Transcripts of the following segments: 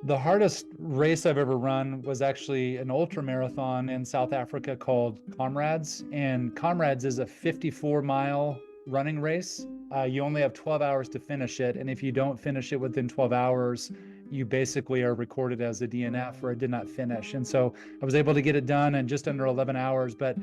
The hardest race I've ever run was actually an ultramarathon in South Africa called Comrades. And Comrades is a 54-mile running race. You only have 12 hours to finish it. And if you don't finish it within 12 hours, you basically are recorded as a DNF or a did not finish. And so I was able to get it done in just under 11 hours. But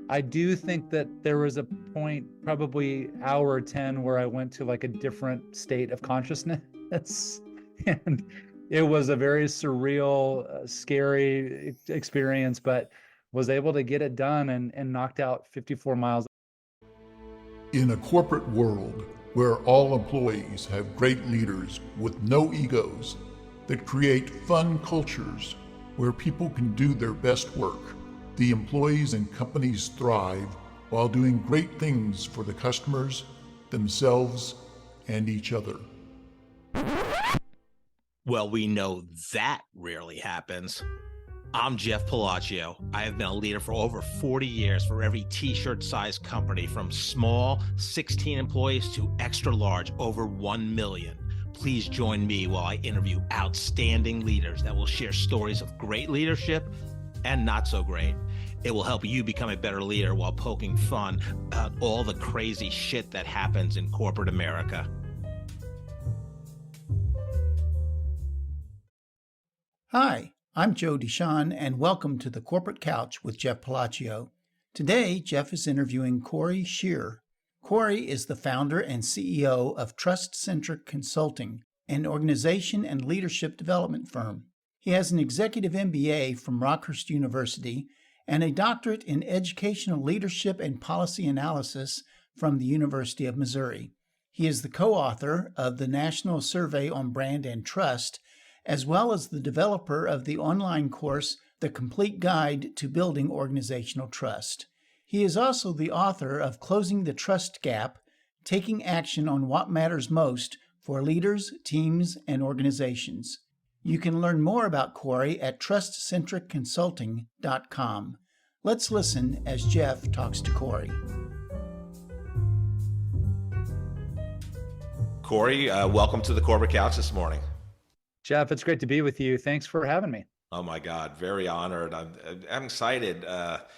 I do think that there was a point, probably hour 10, where I went to like a different state of consciousness. And it was a very surreal, scary experience, but was able to get it done and knocked out 54 miles. In a corporate world where all employees have great leaders with no egos that create fun cultures where people can do their best work, the employees and companies thrive while doing great things for the customers, themselves, and each other. Well, we know that rarely happens. I'm Jeff Palacio. I have been a leader for over 40 years for every t-shirt size company, from small 16 employees to extra large over 1 million. Please join me while I interview outstanding leaders that will share stories of great leadership and not so great. It will help you become a better leader while poking fun about all the crazy shit that happens in corporate America. Hi, I'm Joe Deshawn, and welcome to the Corporate Couch with Jeff Palacio. Today, Jeff is interviewing Cory Scheer. Cory is the founder and CEO of Trust-Centric Consulting, an organization and leadership development firm. He has an executive MBA from Rockhurst University and a doctorate in educational leadership and policy analysis from the University of Missouri. He is the co-author of the National Survey on Brand and Trust, as well as the developer of the online course, The Complete Guide to Building Organizational Trust. He is also the author of Closing the Trust Gap, Taking Action on What Matters Most for Leaders, Teams, and Organizations. You can learn more about Cory at trustcentricconsulting.com. Let's listen as Jeff talks to Cory. Cory, welcome to the Corporate Couch this morning. Jeff, it's great to be with you. Thanks for having me. Oh my God, very honored. I'm excited.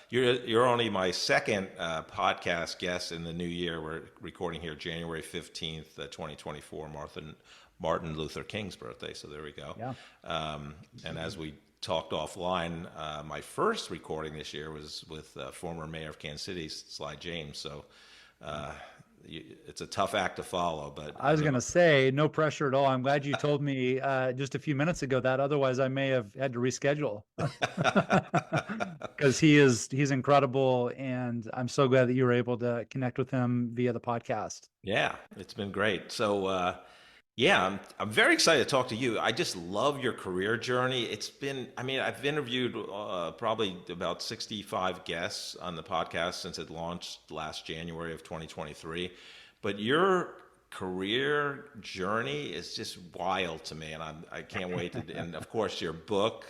You're only my second podcast guest in the new year. We're recording here January 15th, 2024, Martin Luther King's birthday. So there we go. Yeah. And as we talked offline, my first recording this year was with former mayor of Kansas City, Sly James. So it's a tough act to follow, but I was going to say, no pressure at all. I'm glad you told me just a few minutes ago that, otherwise I may have had to reschedule because he's incredible. And I'm so glad that you were able to connect with him via the podcast. Yeah, it's been great. So, yeah, I'm very excited to talk to you. I just love your career journey. I've interviewed probably about 65 guests on the podcast since it launched last January of 2023. But your career journey is just wild to me, and I can't wait to. And of course, your book,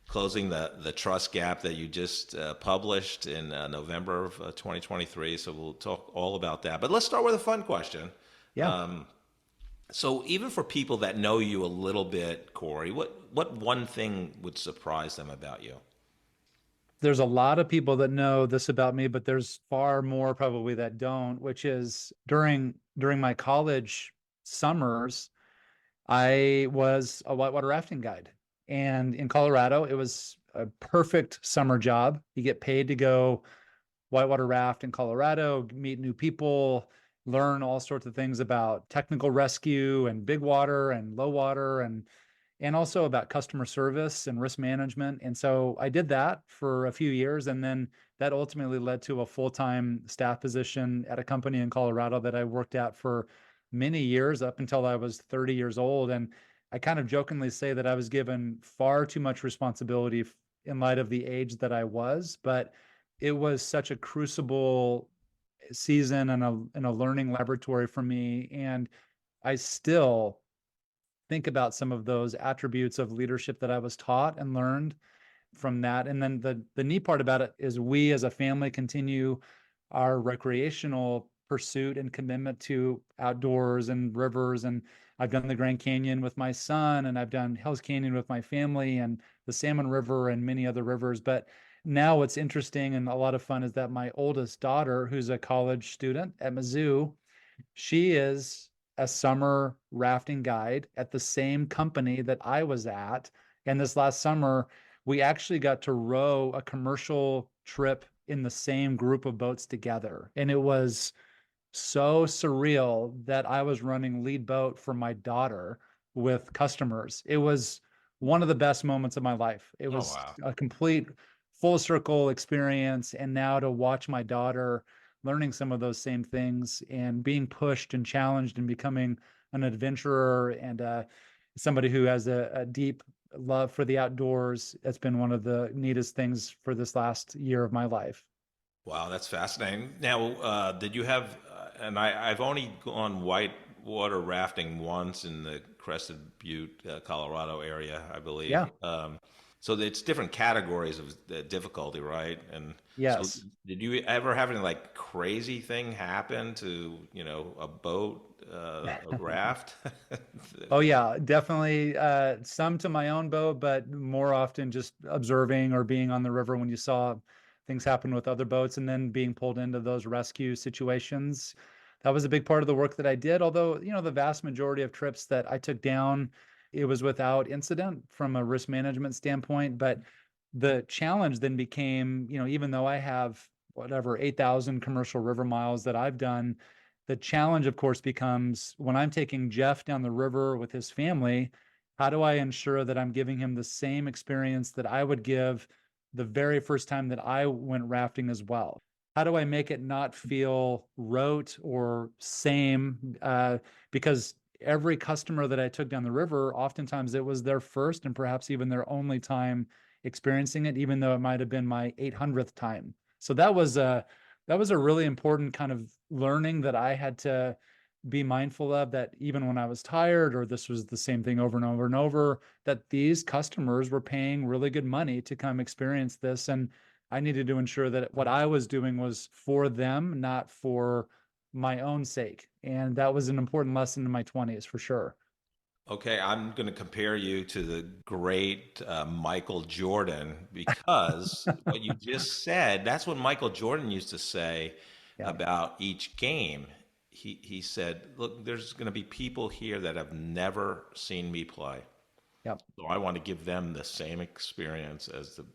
Closing the Trust Gap, that you just published in November of 2023. So we'll talk all about that. But let's start with a fun question. Yeah. So even for people that know you a little bit, Cory, what one thing would surprise them about you? There's a lot of people that know this about me, but there's far more probably that don't, which is during my college summers, I was a whitewater rafting guide. And in Colorado, it was a perfect summer job. You get paid to go whitewater raft in Colorado, meet new people, learn all sorts of things about technical rescue and big water and low water, and also about customer service and risk management. And so I did that for a few years, and then that ultimately led to a full-time staff position at a company in Colorado that I worked at for many years, up until I was 30 years old. And I kind of jokingly say that I was given far too much responsibility in light of the age that I was, but it was such a crucible season and a learning laboratory for me. And I still think about some of those attributes of leadership that I was taught and learned from that. And then the neat part about it is we as a family continue our recreational pursuit and commitment to outdoors and rivers. And I've done the Grand Canyon with my son, and I've done Hell's Canyon with my family, and the Salmon River and many other rivers. But now what's interesting and a lot of fun is that my oldest daughter, who's a college student at Mizzou, she is a summer rafting guide at the same company that I was at. And this last summer, we actually got to row a commercial trip in the same group of boats together. And it was so surreal that I was running lead boat for my daughter with customers. It was one of the best moments of my life. It Oh, was wow. a complete full circle experience. And now to watch my daughter learning some of those same things and being pushed and challenged and becoming an adventurer and somebody who has a deep love for the outdoors, that's been one of the neatest things for this last year of my life. Wow, that's fascinating. Now, did you have, I've only gone whitewater rafting once in the Crested Butte, Colorado area, I believe. Yeah. So it's different categories of difficulty, right? And so Yes. did you ever have any like crazy thing happen to, a boat, a raft? Oh yeah, definitely. Some to my own boat, but more often just observing or being on the river when you saw things happen with other boats and then being pulled into those rescue situations. That was a big part of the work that I did. Although, the vast majority of trips that I took down, it was without incident from a risk management standpoint. But the challenge then became, even though I have whatever 8,000 commercial river miles that I've done, the challenge, of course, becomes when I'm taking Jeff down the river with his family, how do I ensure that I'm giving him the same experience that I would give the very first time that I went rafting as well? How do I make it not feel rote or same? Because every customer that I took down the river, oftentimes it was their first and perhaps even their only time experiencing it, even though it might have been my 800th time. So that was a really important kind of learning that I had to be mindful of, that even when I was tired or this was the same thing over and over and over, that these customers were paying really good money to come experience this. And I needed to ensure that what I was doing was for them, not for my own sake. And that was an important lesson in my 20s for sure. Okay, I'm going to compare you to the great Michael Jordan because what you just said, that's what Michael Jordan used to say Yeah. about each game. He said, "Look, there's going to be people here that have never seen me play. Yep. So I want to give them the same experience as the,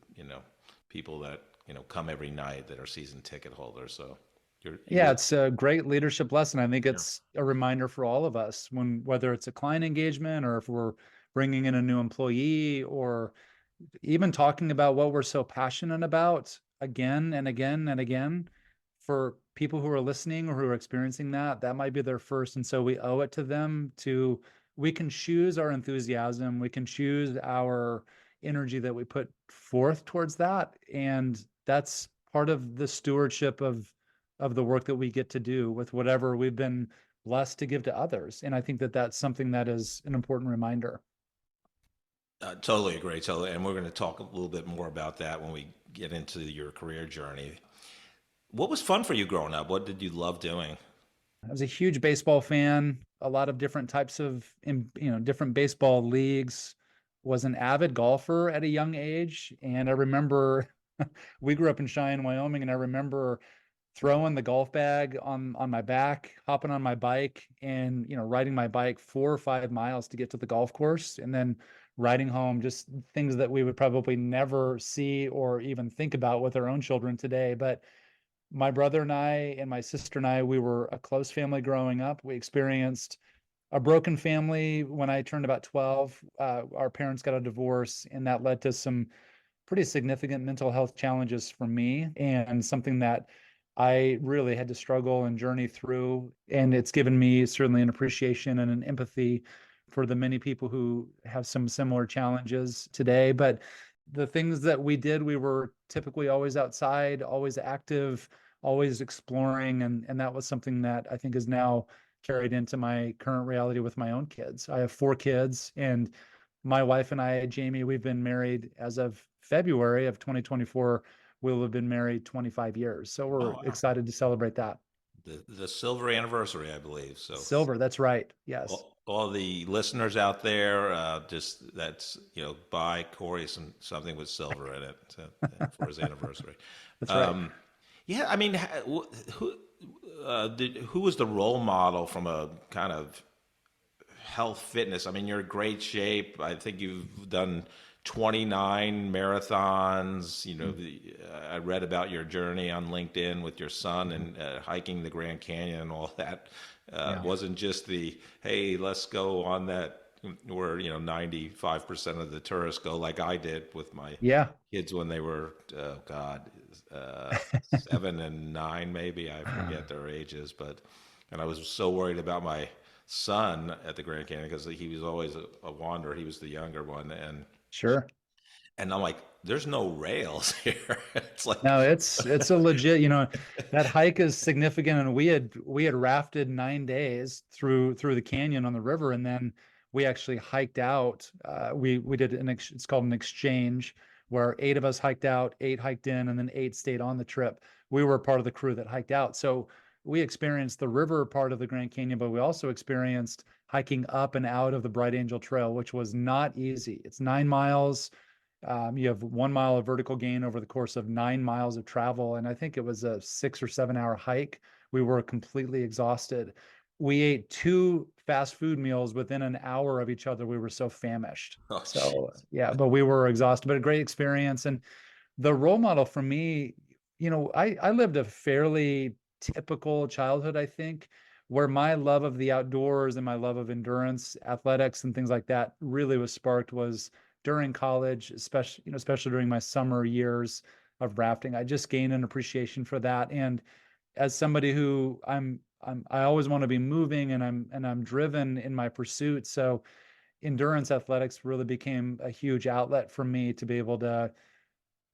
people that, come every night that are season ticket holders." So you Yeah, really, it's a great leadership lesson. I think yeah. it's a reminder for all of us when, whether it's a client engagement or if we're bringing in a new employee or even talking about what we're so passionate about again and again and again, for people who are listening or who are experiencing that, that might be their first. And so we owe it to them to, we can choose our enthusiasm, we can choose our energy that we put forth towards that. And that's part of the stewardship of the work that we get to do with whatever we've been blessed to give to others. And I think that that's something that is an important reminder. Totally agree. Totally. And we're going to talk a little bit more about that when we get into your career journey. What was fun for you growing up? What did you love doing? I was a huge baseball fan, a lot of different types of, different baseball leagues, was an avid golfer at a young age. And I remember we grew up in Cheyenne, Wyoming, and I remember throwing the golf bag on my back, hopping on my bike and, riding my bike 4 or 5 miles to get to the golf course and then riding home, just things that we would probably never see or even think about with our own children today. But my brother and I and my sister and I, we were a close family growing up. We experienced a broken family when I turned about 12. Our parents got a divorce, and that led to some pretty significant mental health challenges for me and something that I really had to struggle and journey through. And it's given me certainly an appreciation and an empathy for the many people who have some similar challenges today. But the things that we did, we were typically always outside, always active, always exploring. And that was something that I think is now carried into my current reality with my own kids. I have 4 kids, and my wife and I, Jamie, we've been married as of February of 2024. We'll have been married 25 years. So Oh, we're wow. excited to celebrate that. the silver anniversary, I believe. So Silver, that's right. Yes. all the listeners out there, just buy Corey something with silver in it for his anniversary. That's right. Um, yeah, I mean, who was the role model from a kind of health fitness? I mean, you're in great shape. I think you've done 29 marathons. I read about your journey on LinkedIn with your son and hiking the Grand Canyon and all that. Yeah. It wasn't just the, hey, let's go on that where 95% of the tourists go, like I did with my Yeah. kids when they were uh, 7 and 9, maybe. I forget their ages, and I was so worried about my son at the Grand Canyon because he was always a wanderer. He was the younger one, Sure. and I'm like, there's no rails here. It's like, No, it's a legit, that hike is significant. And we had rafted 9 days through the canyon on the river, and then we actually hiked out. We did it's called an exchange, where 8 of us hiked out, 8 hiked in, and then 8 stayed on the trip. We were part of the crew that hiked out. So we experienced the river part of the Grand Canyon, but we also experienced hiking up and out of the Bright Angel Trail, which was not easy. It's 9 miles. You have 1 mile of vertical gain over the course of 9 miles of travel. And I think it was a 6 or 7 hour hike. We were completely exhausted. We ate 2 fast food meals within an hour of each other. We were so famished. oh, So jeez. yeah, but we were exhausted, but a great experience. And the role model for me, I lived a fairly typical childhood, I think, where my love of the outdoors and my love of endurance, athletics, and things like that really was sparked was during college, especially during my summer years of rafting. I just gained an appreciation for that. And as somebody who I always want to be moving, and I'm driven in my pursuit. So endurance athletics really became a huge outlet for me to be able to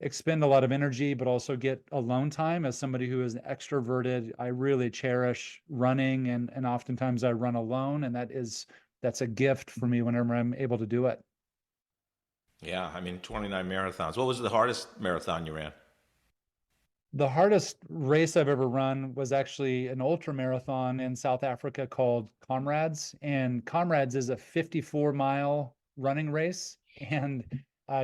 expend a lot of energy, but also get alone time. As somebody who is extroverted, I really cherish running, and oftentimes I run alone, and that's a gift for me whenever I'm able to do it. Yeah, I mean, 29 marathons. What was the hardest marathon you ran? The hardest race I've ever run was actually an ultra marathon in South Africa called Comrades. And Comrades is a 54-mile running race. And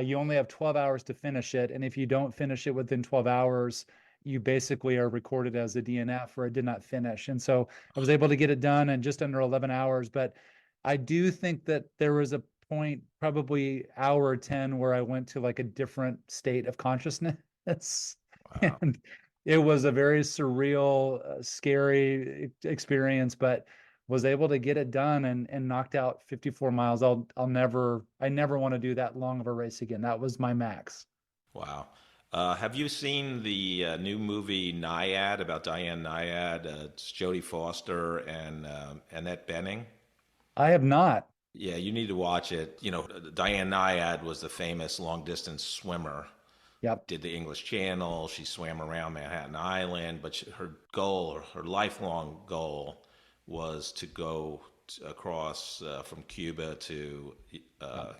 you only have 12 hours to finish it. And if you don't finish it within 12 hours, you basically are recorded as a DNF, or a did not finish. And so I was able to get it done in just under 11 hours. But I do think that there was a point, probably hour 10, where I went to like a different state of consciousness. Wow. And it was a very surreal, scary experience, but was able to get it done, and knocked out 54 miles. I never want to do that long of a race again. That was my max. Wow. Have you seen the new movie Nyad about Diane Nyad? It's Jodie Foster and Annette Bening. I have not. Yeah, you need to watch it. Diane Nyad was the famous long distance swimmer. Yep. Did the English Channel. She swam around Manhattan Island, but her goal, her lifelong goal, was to go across from Cuba to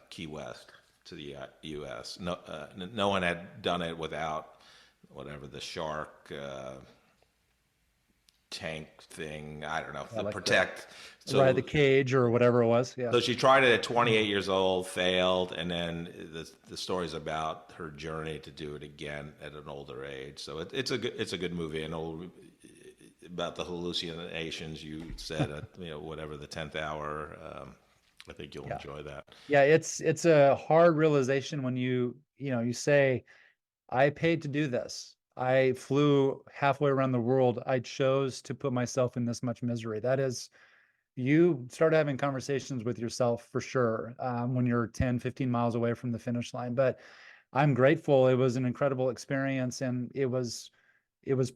Key West to the U.S. No one had done it without whatever the shark tank thing. I don't know, Yeah, the like protect. right, So the cage or whatever it was. Yeah. so she tried it at 28 years old, failed, and then the story's about her journey to do it again at an older age. So it's a good movie, and about the hallucinations you said at whatever the 10th hour. I think you'll Yeah. enjoy that. Yeah. It's a hard realization when you say, I paid to do this. I flew halfway around the world. I chose to put myself in this much misery. That is, you start having conversations with yourself for sure, when you're 10, 15 miles away from the finish line. But I'm grateful. It was an incredible experience, and it was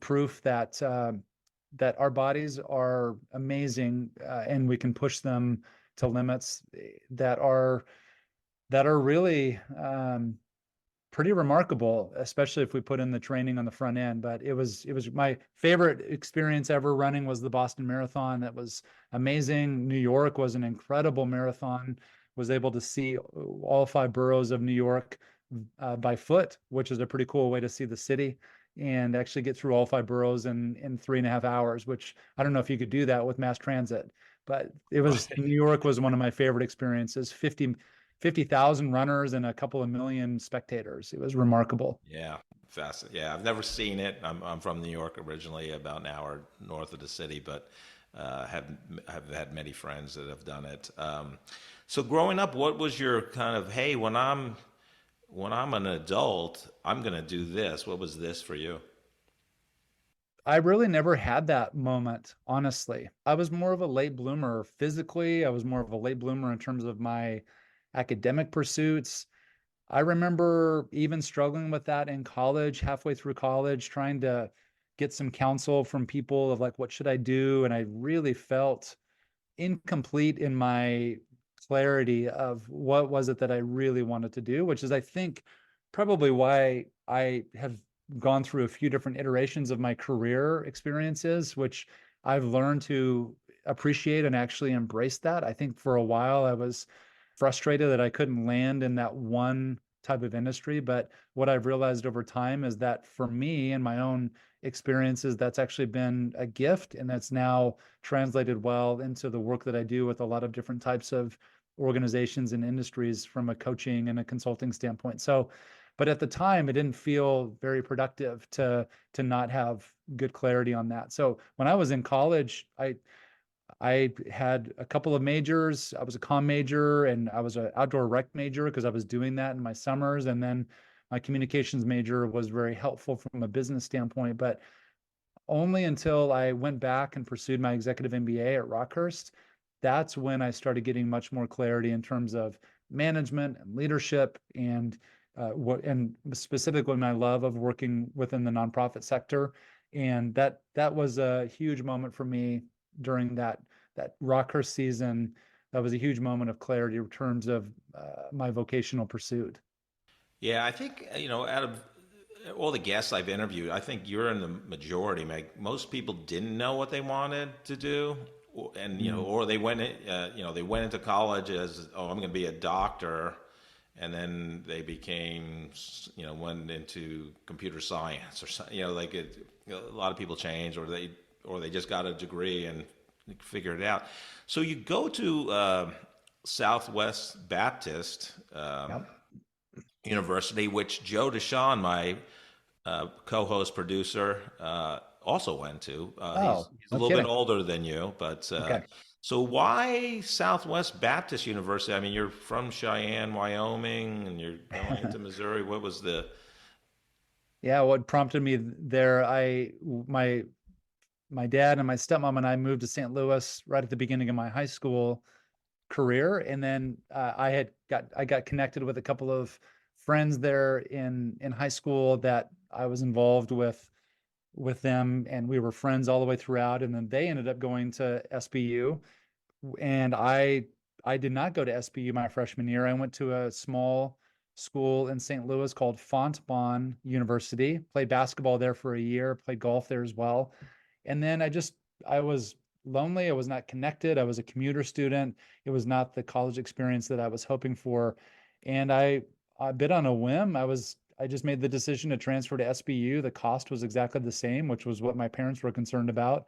proof that our bodies are amazing, and we can push them to limits that are really, pretty remarkable, especially if we put in the training on the front end. But it was my favorite experience ever running was the Boston Marathon. That was amazing. New York was an incredible marathon. Was able to see all 5 boroughs of New York by foot, which is a pretty cool way to see the city. and actually get through all 5 boroughs in 3.5 hours, which I don't know if you could do that with mass transit, but New York was one of my favorite experiences. 50,000 runners and a couple of million spectators. It was remarkable. Yeah, fast. Yeah, I've never seen it. I'm from New York originally, about an hour north of the city, but have had many friends that have done it. So growing up, what was your kind of, hey, when I'm an adult, I'm going to do this. What was this for you? I really never had that moment, honestly. I was more of a late bloomer physically. I was more of a late bloomer in terms of my academic pursuits. I remember even struggling with that in college, halfway through college, trying to get some counsel from people of like, what should I do? And I really felt incomplete in my clarity of what was it that I really wanted to do, which is, I think, probably why I have gone through a few different iterations of my career experiences, which I've learned to appreciate and actually embrace that. I think for a while I was frustrated that I couldn't land in that one type of industry. But what I've realized over time is that for me and my own experiences, that's actually been a gift. And that's now translated well into the work that I do with a lot of different types of organizations and industries from a coaching and a consulting standpoint. So, but at the time, it didn't feel very productive to not have good clarity on that. So when I was in college, I had a couple of majors. I was a comm major and I was an outdoor rec major because I was doing that in my summers. And then my communications major was very helpful from a business standpoint. But only until I went back and pursued my executive MBA at Rockhurst, that's when I started getting much more clarity in terms of management and leadership and and specifically my love of working within the nonprofit sector. And that was a huge moment for me during that Rockhurst season. That was a huge moment of clarity in terms of my vocational pursuit. Yeah, I think, out of all the guests I've interviewed, I think you're in the majority. Most people didn't know what they wanted to do, and Mm. or they went into college as, oh, I'm going to be a doctor, and then they became, went into computer science or something. A lot of people change, or they just got a degree and figured it out. So you go to Southwest Baptist. Yep. University, which Joe Deshawn, my co-host producer, also went to. He's Oh, he's a no little bit kidding. older than you, but Okay. so why Southwest Baptist University? I mean, you're from Cheyenne, Wyoming, and you're going into Missouri. What was the? Yeah, what prompted me there, my dad and my stepmom and I moved to St. Louis right at the beginning of my high school career, and then I got connected with a couple of friends there in high school that I was involved with them, and we were friends all the way throughout. And then they ended up going to SBU, and I did not go to SBU my freshman year. I went to a small school in St. Louis called Fontbonne University. Played basketball there for a year, played golf there as well. And then I was lonely. I was not connected. I was a commuter student. It was not the college experience that I was hoping for. And a bit on a whim, I just made the decision to transfer to SBU. The cost was exactly the same, which was what my parents were concerned about.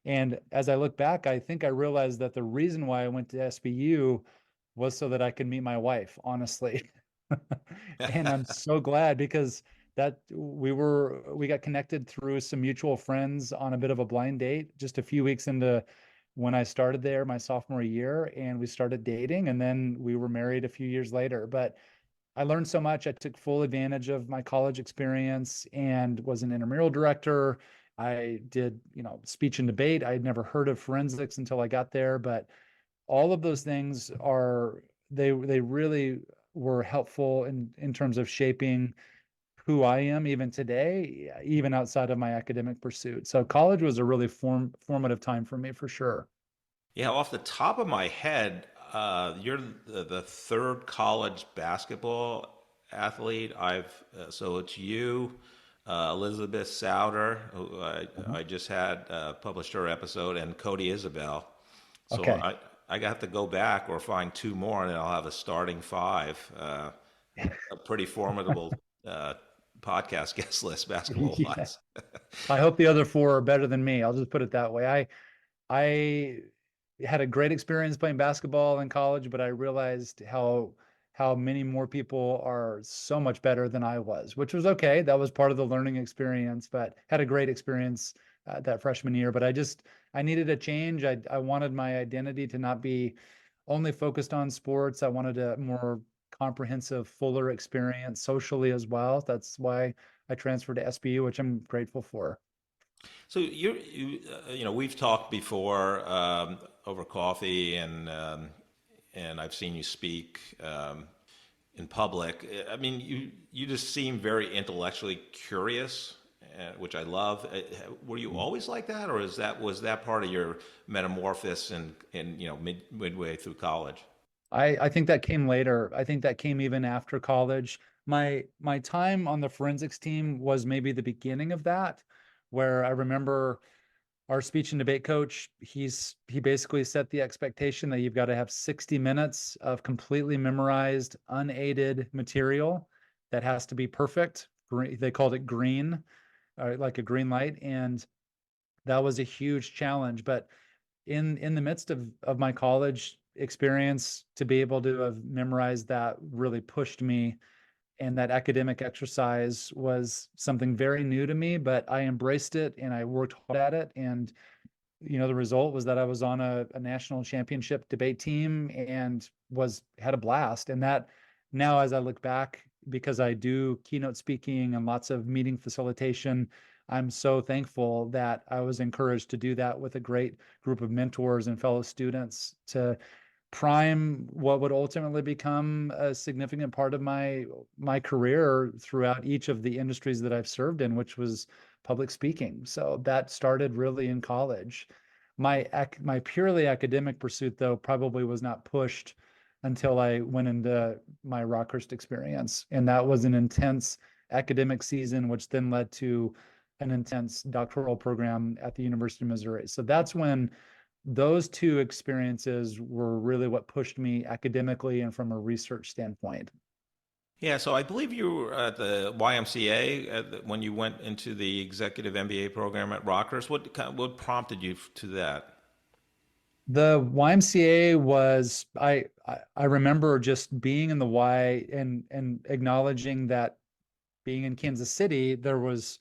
And as I look back, I think I realized that the reason why I went to SBU was so that I could meet my wife, honestly. And I'm so glad because that we got connected through some mutual friends on a bit of a blind date just a few weeks into when I started there my sophomore year, and we started dating, and then we were married a few years later. But I learned so much. I took full advantage of my college experience and was an intramural director. I did, speech and debate. I had never heard of forensics until I got there, but all of those things they really were helpful in terms of shaping who I am even today, even outside of my academic pursuit. So college was a really formative time for me for sure. Yeah, off the top of my head, you're the third college basketball athlete. So it's you, Elizabeth Souter, who I just had published her episode, and Cody Isabel. So Okay. I got to go back or find two more, and then I'll have a starting five. A pretty formidable podcast guest list basketball Yeah. wise. I hope the other four are better than me. I'll just put it that way. I had a great experience playing basketball in college, but I realized how many more people are so much better than I was, which was okay. That was part of the learning experience, but had a great experience that freshman year. But I needed a change. I wanted my identity to not be only focused on sports. I wanted a more comprehensive, fuller experience socially as well. That's why I transferred to SBU, which I'm grateful for. So we've talked before over coffee, and I've seen you speak in public. I mean, you just seem very intellectually curious, which I love. Were you always like that, or was that part of your metamorphosis midway through college? I think that came later. I think that came even after college. My time on the forensics team was maybe the beginning of that, where I remember our speech and debate coach, he basically set the expectation that you've got to have 60 minutes of completely memorized, unaided material that has to be perfect. They called it green, like a green light, and that was a huge challenge. But in the midst of my college experience, to be able to have memorized that really pushed me, and that academic exercise was something very new to me, but I embraced it and I worked hard at it. And the result was that I was on a national championship debate team and had a blast. And that now, as I look back, because I do keynote speaking and lots of meeting facilitation, I'm so thankful that I was encouraged to do that with a great group of mentors and fellow students to prime what would ultimately become a significant part of my career throughout each of the industries that I've served in, which was public speaking. So that started really in college. My purely academic pursuit, though, probably was not pushed until I went into my Rockhurst experience, and that was an intense academic season, which then led to an intense doctoral program at the University of Missouri. So that's when those two experiences were really what pushed me academically and from a research standpoint. Yeah, so I believe you were at the YMCA when you went into the executive MBA program at Rockhurst. What prompted you to that? The YMCA was I remember just being in the Y and acknowledging that being in Kansas City, there was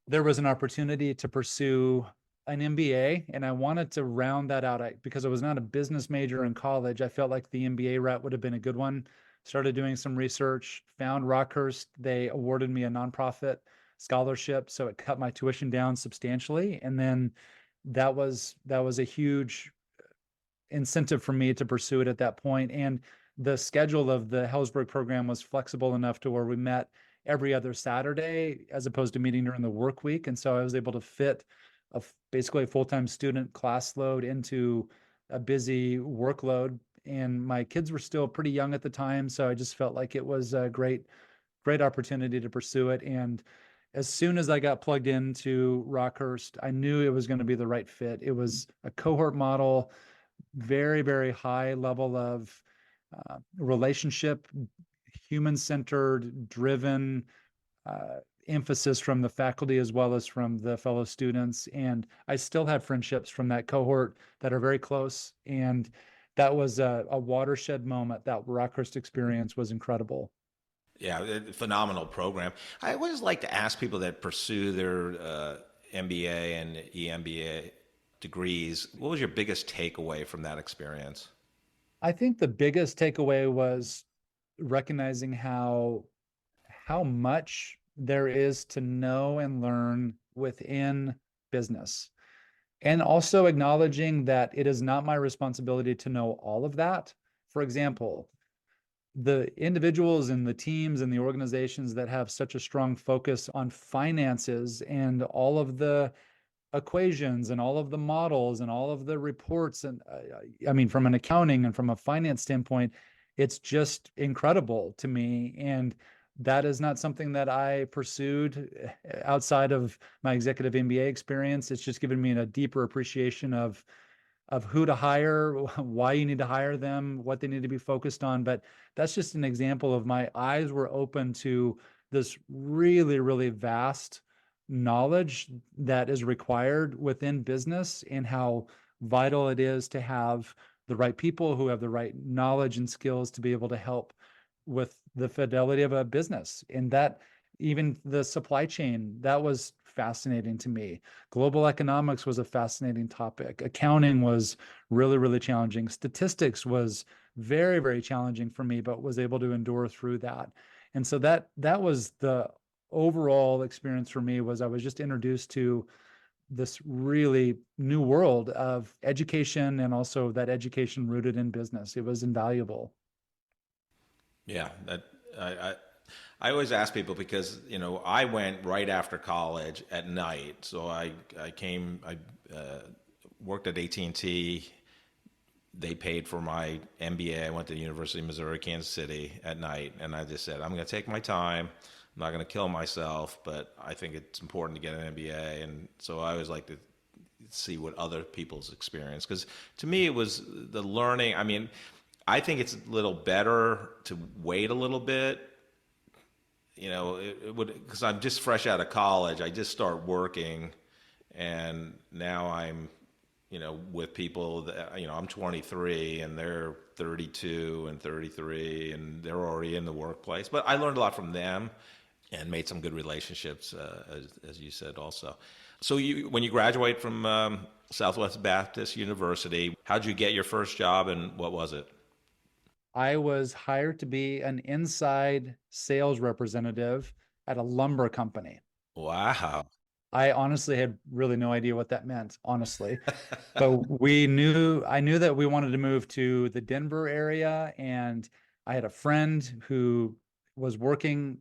an opportunity to pursue an MBA, and I wanted to round that out because I was not a business major in college. I felt like the MBA route would have been a good one. Started doing some research, found Rockhurst. They awarded me a nonprofit scholarship, so it cut my tuition down substantially. And then that was a huge incentive for me to pursue it at that point. And the schedule of the Hellsberg program was flexible enough to where we met every other Saturday as opposed to meeting during the work week. And so I was able to fit basically a full-time student class load into a busy workload. And my kids were still pretty young at the time. So I just felt like it was a great opportunity to pursue it. And as soon as I got plugged into Rockhurst, I knew it was going to be the right fit. It was a cohort model, very, very high level of relationship, human-centered, driven emphasis from the faculty as well as from the fellow students. And I still have friendships from that cohort that are very close. And that was a watershed moment. That Rockhurst experience was incredible. Yeah, phenomenal program. I always like to ask people that pursue their MBA and EMBA degrees, what was your biggest takeaway from that experience? I think the biggest takeaway was recognizing how much there is to know and learn within business, and also acknowledging that it is not my responsibility to know all of that. For example, the individuals and the teams and the organizations that have such a strong focus on finances and all of the equations and all of the models and all of the reports, and I mean, from an accounting and from a finance standpoint, it's just incredible to me. And that is not something that I pursued outside of my executive MBA experience. It's just given me a deeper appreciation of who to hire, why you need to hire them, what they need to be focused on. But that's just an example of my eyes were open to this really, really vast knowledge that is required within business, and how vital it is to have the right people who have the right knowledge and skills to be able to help with the fidelity of a business. And that, even the supply chain, that was fascinating to me. Global economics was a fascinating topic. Accounting was really, really challenging. Statistics was very, very challenging for me, but was able to endure through that. And so that was the overall experience for me. Was I was just introduced to this really new world of education, and also that education rooted in business. It was invaluable. Yeah, that I I always ask people because I went right after college at night, so I worked at AT&T. They paid for my MBA. I went to the University of Missouri, Kansas City at night, and I just said, I'm going to take my time. I'm not going to kill myself, but I think it's important to get an MBA. And so I always like to see what other people's experience, because to me it was the learning. I mean, I think it's a little better to wait a little bit. It would, because I'm just fresh out of college. I just start working, and now I'm with people that, I'm 23 and they're 32 and 33, and they're already in the workplace. But I learned a lot from them and made some good relationships, as you said also. So when you graduate from Southwest Baptist University, how'd you get your first job, and what was it? I was hired to be an inside sales representative at a lumber company. Wow. I honestly had really no idea what that meant, honestly. But I knew that we wanted to move to the Denver area, and I had a friend who was working.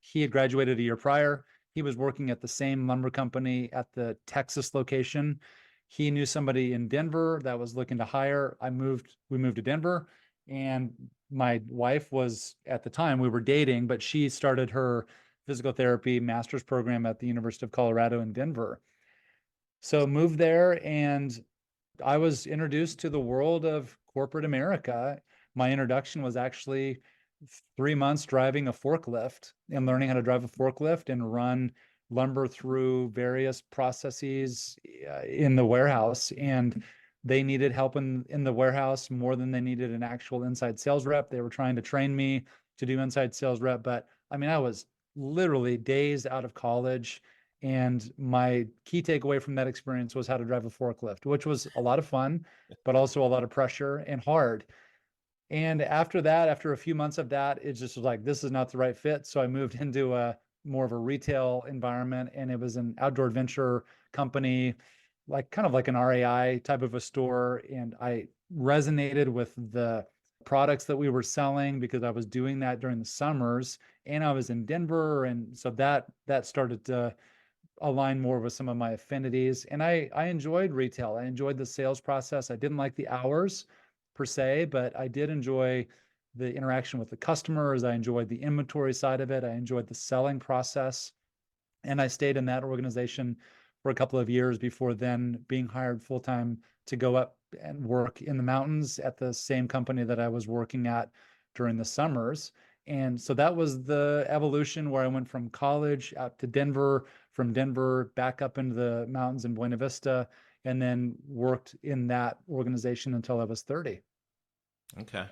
He had graduated a year prior. He was working at the same lumber company at the Texas location. He knew somebody in Denver that was looking to hire. We moved to Denver, and my wife was, at the time, we were dating, but she started her physical therapy master's program at the University of Colorado in Denver. So moved there, and I was introduced to the world of corporate America. My introduction was actually 3 months driving a forklift and learning how to drive a forklift and run lumber through various processes in the warehouse. And they needed help in the warehouse more than they needed an actual inside sales rep. They were trying to train me to do inside sales rep, but I mean, I was literally days out of college. And my key takeaway from that experience was how to drive a forklift, which was a lot of fun, but also a lot of pressure and hard. And after that, after a few months of that, it just was like, this is not the right fit. So I moved into a more of a retail environment, and it was an outdoor adventure company, like kind of like an RAI type of a store. And I resonated with the products that we were selling because I was doing that during the summers, and I was in Denver. And so that started to align more with some of my affinities. And I enjoyed retail. I enjoyed the sales process. I didn't like the hours per se, but I did enjoy the interaction with the customers. I enjoyed the inventory side of it. I enjoyed the selling process. And I stayed in that organization for a couple of years before then being hired full time to go up and work in the mountains at the same company that I was working at during the summers. And so that was the evolution, where I went from college out to Denver, from Denver back up into the mountains in Buena Vista, and then worked in that organization until I was 30. Okay.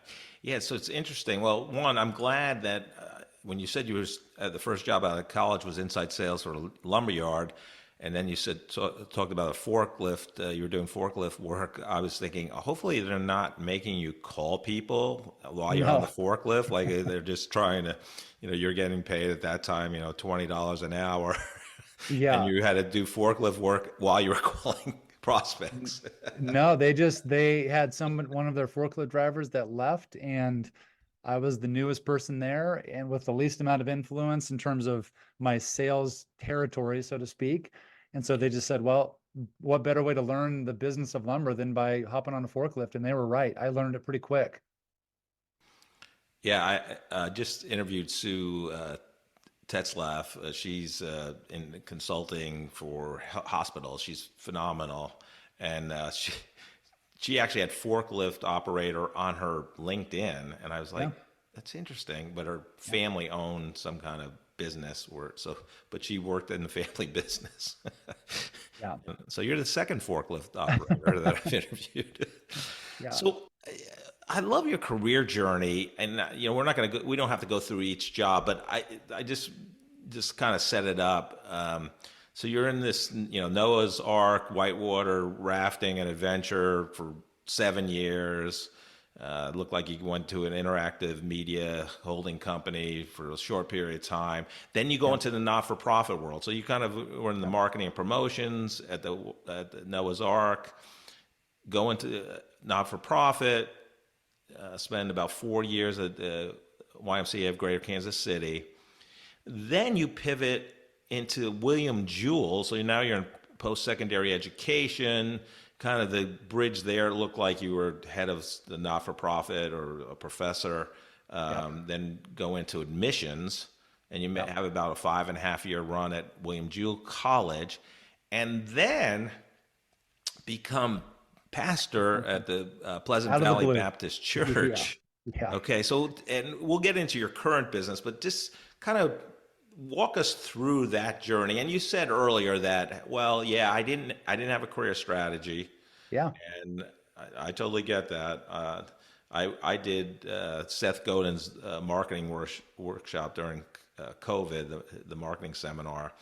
Yeah, so it's interesting. Well, one, I'm glad that when you said you was the first job out of college was inside sales for a lumberyard, and then you said talked about a forklift. You were doing forklift work. I was thinking, hopefully they're not making you call people while you're on the No. forklift. Like they're just trying to, you're getting paid at that time, $20 an hour, and Yeah. you had to do forklift work while you were calling prospects. No, they had one of their forklift drivers that left, and I was the newest person there and with the least amount of influence in terms of my sales territory, so to speak. And so they just said, well, what better way to learn the business of lumber than by hopping on a forklift? And they were right. I learned it pretty quick. Yeah, I just interviewed Sue Tetzlaff. She's in consulting for hospitals. She's phenomenal, and she actually had forklift operator on her LinkedIn, and I was like, Yeah. that's interesting. But her family owned some kind of business, but she worked in the family business. Yeah. So you're the second forklift operator that I've interviewed. Yeah. So I love your career journey, and we don't have to go through each job, but I just kind of set it up. So you're in this, Noah's Ark, whitewater rafting and adventure for 7 years. Looked like you went to an interactive media holding company for a short period of time. Then you go into the not-for-profit world. So you kind of were in the marketing and promotions at the Noah's Ark, go into not-for-profit, spend about 4 years at the YMCA of Greater Kansas City. Then you pivot into William Jewell. So now you're in post-secondary education. Kind of the bridge there looked like you were head of the not-for-profit or a professor. Then go into admissions, and you have about a 5.5-year run at William Jewell College, and then become pastor at the Pleasant Out of the Valley blue. Baptist Church. Yeah. Okay, so, and we'll get into your current business, but just kind of walk us through that journey. And you said earlier that, well, yeah, I didn't have a career strategy. Yeah. And I totally get that. I did Seth Godin's marketing workshop during COVID, the marketing seminar.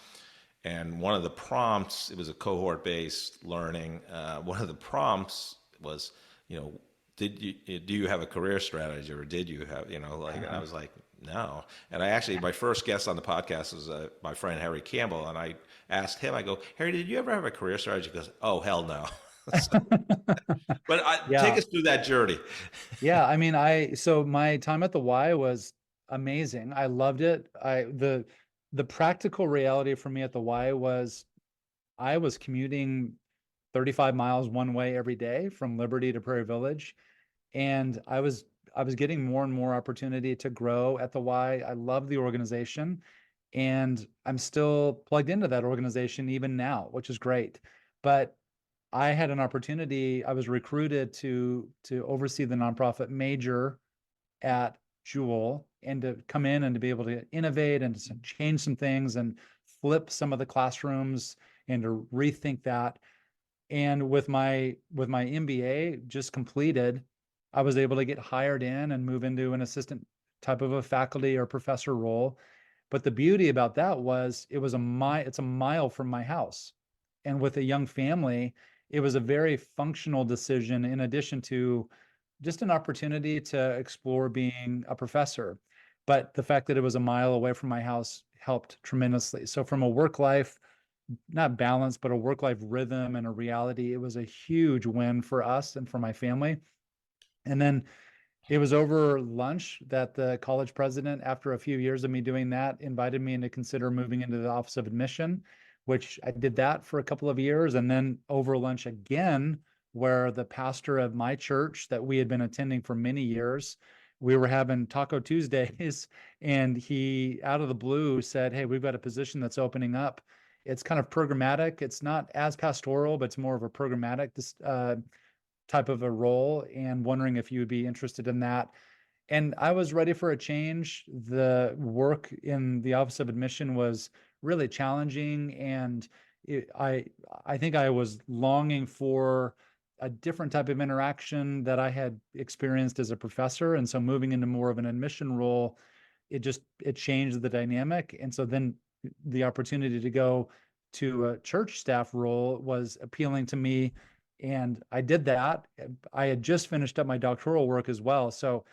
And one of the prompts, it was a cohort-based learning. One of the prompts was, do you have a career strategy, or did you have, and I was like, no. And my first guest on the podcast was my friend Harry Campbell. And I asked him, I go, Harry, did you ever have a career strategy? He goes, oh, hell no. But take us through that journey. Yeah. I mean, so my time at the Y was amazing. I loved it. The practical reality for me at the Y was I was commuting 35 miles one way every day from Liberty to Prairie Village. And I was getting more and more opportunity to grow at the Y. I love the organization, and I'm still plugged into that organization even now, which is great. But I had an opportunity. I was recruited to oversee the nonprofit major at Jewel, and to come in and to be able to innovate and to change some things and flip some of the classrooms and to rethink that. And with my MBA just completed, I was able to get hired in and move into an assistant type of a faculty or professor role. But the beauty about that was it's a mile from my house. And with a young family, it was a very functional decision, in addition to just an opportunity to explore being a professor. But the fact that it was a mile away from my house helped tremendously. So from a work life, not balance, but a work life rhythm and a reality, it was a huge win for us and for my family. And then it was over lunch that the college president, after a few years of me doing that, invited me to consider moving into the Office of Admission, which I did that for a couple of years. And then over lunch again, where the pastor of my church that we had been attending for many years, we were having Taco Tuesdays, and he, out of the blue, said, hey, we've got a position that's opening up. It's kind of programmatic. It's not as pastoral, but it's more of a programmatic type of a role, and wondering if you would be interested in that. And I was ready for a change. The work in the Office of Admission was really challenging, and I think I was longing for a different type of interaction that I had experienced as a professor. And so moving into more of an admission role, it changed the dynamic. And so then the opportunity to go to a church staff role was appealing to me. And I did that. I had just finished up my doctoral work as well. So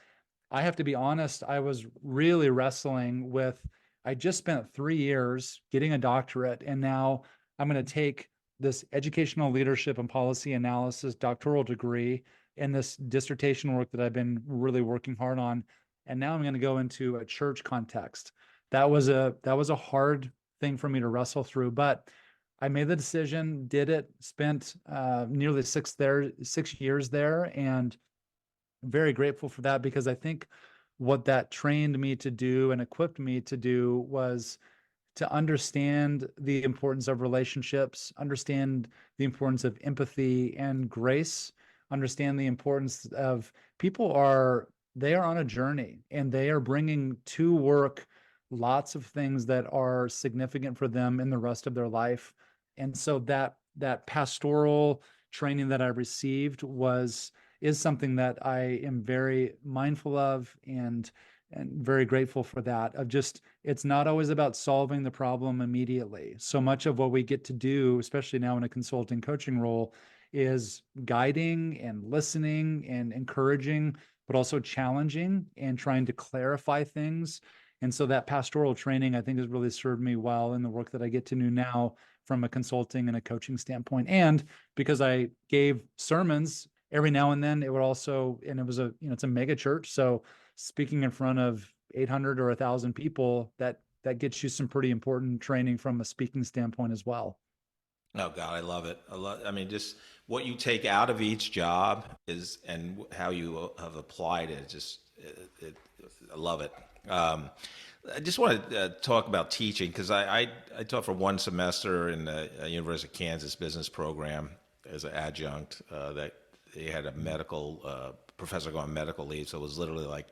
I have to be honest, I was really wrestling with, I just spent 3 years getting a doctorate, and now I'm going to take this educational leadership and policy analysis doctoral degree and this dissertation work that I've been really working hard on. And now I'm going to go into a church context. That was a hard thing for me to wrestle through, but I made the decision, did it, spent nearly 6 years there, and I'm very grateful for that, because I think what that trained me to do and equipped me to do was to understand the importance of relationships, understand the importance of empathy and grace, understand the importance of they are on a journey, and they are bringing to work lots of things that are significant for them in the rest of their life. And so that pastoral training that I received is something that I am very mindful of and very grateful for that. Of just, it's not always about solving the problem immediately. So much of what we get to do, especially now in a consulting coaching role, is guiding and listening and encouraging, but also challenging and trying to clarify things. And so that pastoral training, I think, has really served me well in the work that I get to do now from a consulting and a coaching standpoint. And because I gave sermons every now and then, it would also, and it was it's a mega church. So speaking in front of 800 or 1,000 people, that gets you some pretty important training from a speaking standpoint as well. Oh God, I love it. I mean, just what you take out of each job and how you have applied it. I love it. I just want to talk about teaching because I taught for one semester in the University of Kansas business program as an adjunct. That they had a medical professor go on medical leave, so it was literally like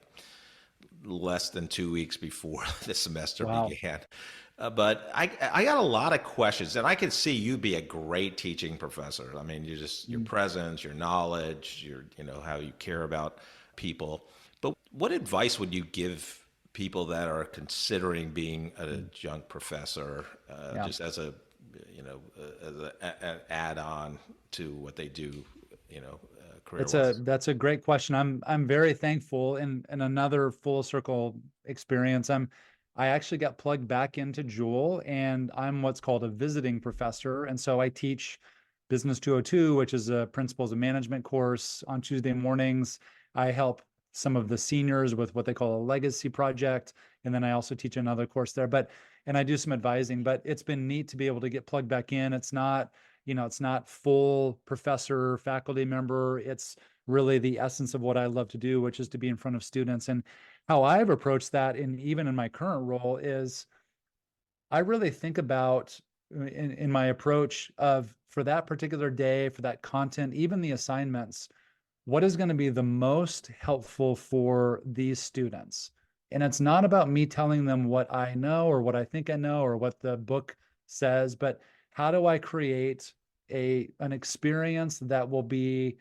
less than 2 weeks before the semester Wow. began. But I got a lot of questions, and I could see you be a great teaching professor. I mean, your presence, your knowledge, how you care about people. But what advice would you give people that are considering being an adjunct professor, just as an add-on to what they do, career-wise? That's a great question. I'm very thankful in another full circle experience. I actually got plugged back into Jewel, and I'm what's called a visiting professor. And so I teach Business 202, which is a principles of management course on Tuesday mornings. I help some of the seniors with what they call a legacy project. And then I also teach another course there, and I do some advising, but it's been neat to be able to get plugged back in. It's not full professor, faculty member. It's really the essence of what I love to do, which is to be in front of students. And how I've approached that, even in my current role, is I really think about in my approach of, for that particular day, for that content, even the assignments, what is going to be the most helpful for these students? And it's not about me telling them what I know or what I think I know or what the book says, but how do I create an experience that will be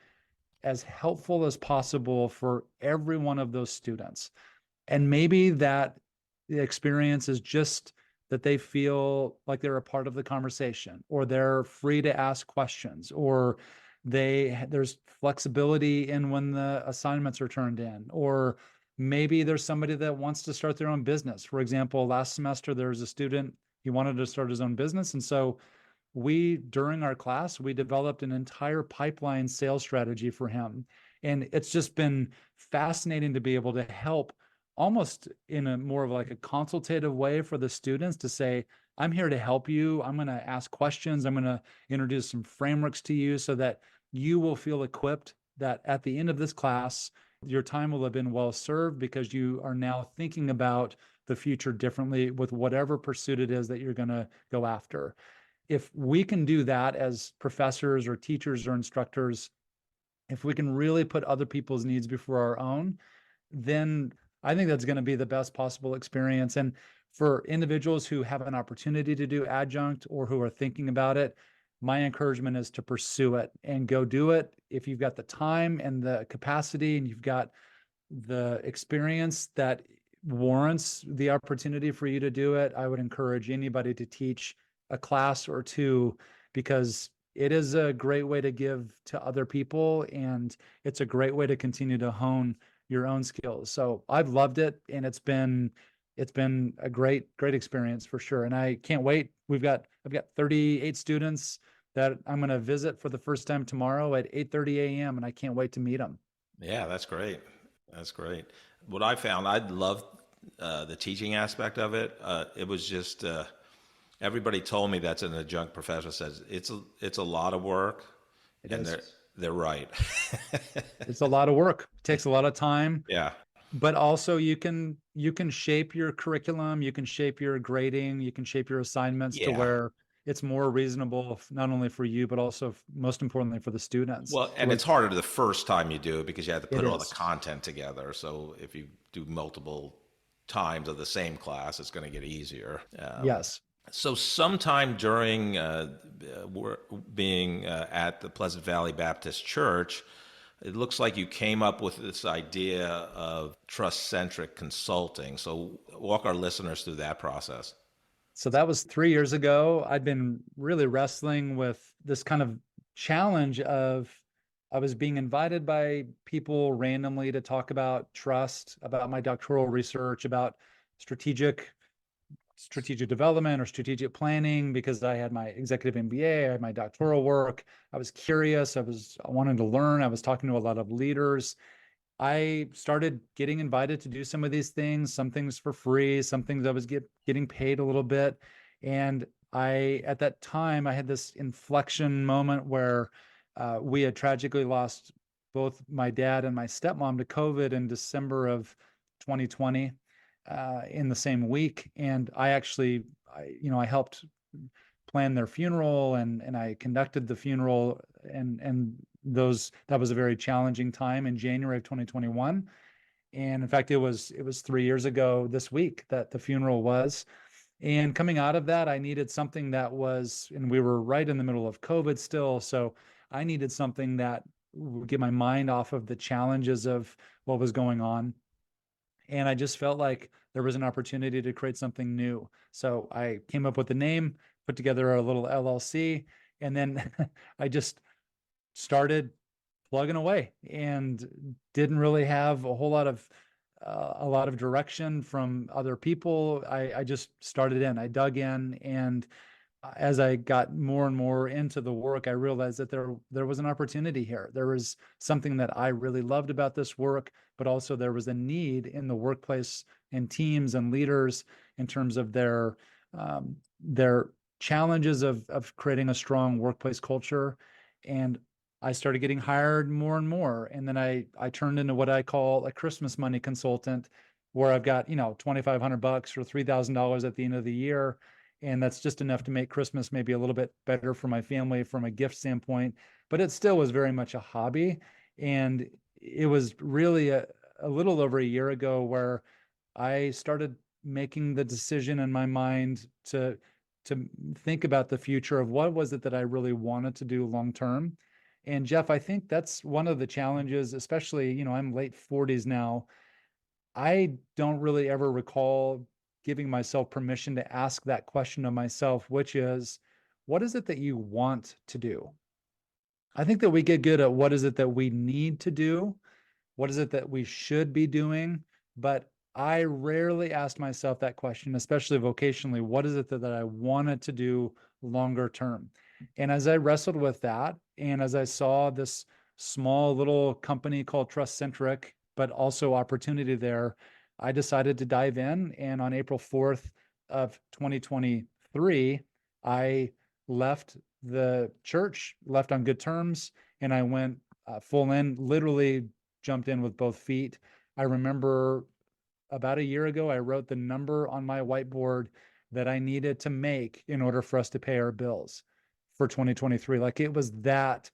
as helpful as possible for every one of those students? And maybe that the experience is just that they feel like they're a part of the conversation, or they're free to ask questions, or there's flexibility in when the assignments are turned in, or maybe there's somebody that wants to start their own business. For example, last semester, there was a student, he wanted to start his own business. And so during our class, we developed an entire pipeline sales strategy for him. And it's just been fascinating to be able to help almost in a more of like a consultative way for the students to say, I'm here to help you. I'm going to ask questions. I'm going to introduce some frameworks to you so that you will feel equipped that at the end of this class, your time will have been well served because you are now thinking about the future differently with whatever pursuit it is that you're going to go after. If we can do that as professors or teachers or instructors, if we can really put other people's needs before our own, then I think that's going to be the best possible experience. And for individuals who have an opportunity to do adjunct or who are thinking about it, my encouragement is to pursue it and go do it. If you've got the time and the capacity and you've got the experience that warrants the opportunity for you to do it, I would encourage anybody to teach a class or two, because it is a great way to give to other people, and it's a great way to continue to hone your own skills. So I've loved it, and it's been a great experience for sure. And I can't wait. I've got 38 students that I'm going to visit for the first time tomorrow at 8:30 a.m. and I can't wait to meet them. Yeah, that's great. That's great. What I found, I loved the teaching aspect of it. It was just everybody told me that's an adjunct professor says it's a lot of work, they're right. It's a lot of work. It takes a lot of time. Yeah. But also you can shape your curriculum, you can shape your grading, you can shape your assignments to where it's more reasonable, not only for you, but also most importantly for the students. Well, and it's harder the first time you do it because you have to put all the content together. So if you do multiple times of the same class, it's going to get easier. Yes. So sometime during being at the Pleasant Valley Baptist Church, it looks like you came up with this idea of trust-centric consulting. So walk our listeners through that process. So that was 3 years ago. I'd been really wrestling with this kind of challenge of I was being invited by people randomly to talk about trust, about my doctoral research, about strategic development or strategic planning, because I had my executive MBA, I had my doctoral work. I was curious. I wanted to learn. I was talking to a lot of leaders. I started getting invited to do some of these things, some things for free, some things I was getting paid a little bit. And at that time, I had this inflection moment where we had tragically lost both my dad and my stepmom to COVID in December of 2020 in the same week. And I actually, I helped plan their funeral and I conducted the funeral and that was a very challenging time in January of 2021. And in fact, it was 3 years ago this week that the funeral was. And coming out of that, I needed something that was, and we were right in the middle of COVID still. So I needed something that would get my mind off of the challenges of what was going on. And I just felt like there was an opportunity to create something new. So I came up with the name, put together a little LLC, and then I just started plugging away and didn't really have a lot of direction from other people. I just started in, I dug in, and as I got more and more into the work, I realized that there was an opportunity here. There was something that I really loved about this work, but also there was a need in the workplace and teams and leaders in terms of their challenges of creating a strong workplace culture. And I started getting hired more and more. And then I turned into what I call a Christmas money consultant, where I've got, $2,500 or $3,000 at the end of the year. And that's just enough to make Christmas maybe a little bit better for my family from a gift standpoint. But it still was very much a hobby. And it was really a little over a year ago where I started making the decision in my mind to think about the future of what was it that I really wanted to do long term. And Jeff, I think that's one of the challenges, especially, I'm late 40s now. I don't really ever recall giving myself permission to ask that question of myself, which is, what is it that you want to do? I think that we get good at what is it that we need to do? What is it that we should be doing? But I rarely asked myself that question, especially vocationally. What is it that I wanted to do longer term? And as I wrestled with that, and as I saw this small little company called Trust Centric, but also opportunity there, I decided to dive in. And on April 4th of 2023, I left the church, left on good terms, and I went full in, literally jumped in with both feet. I remember about a year ago, I wrote the number on my whiteboard that I needed to make in order for us to pay our bills for 2023. Like, it was that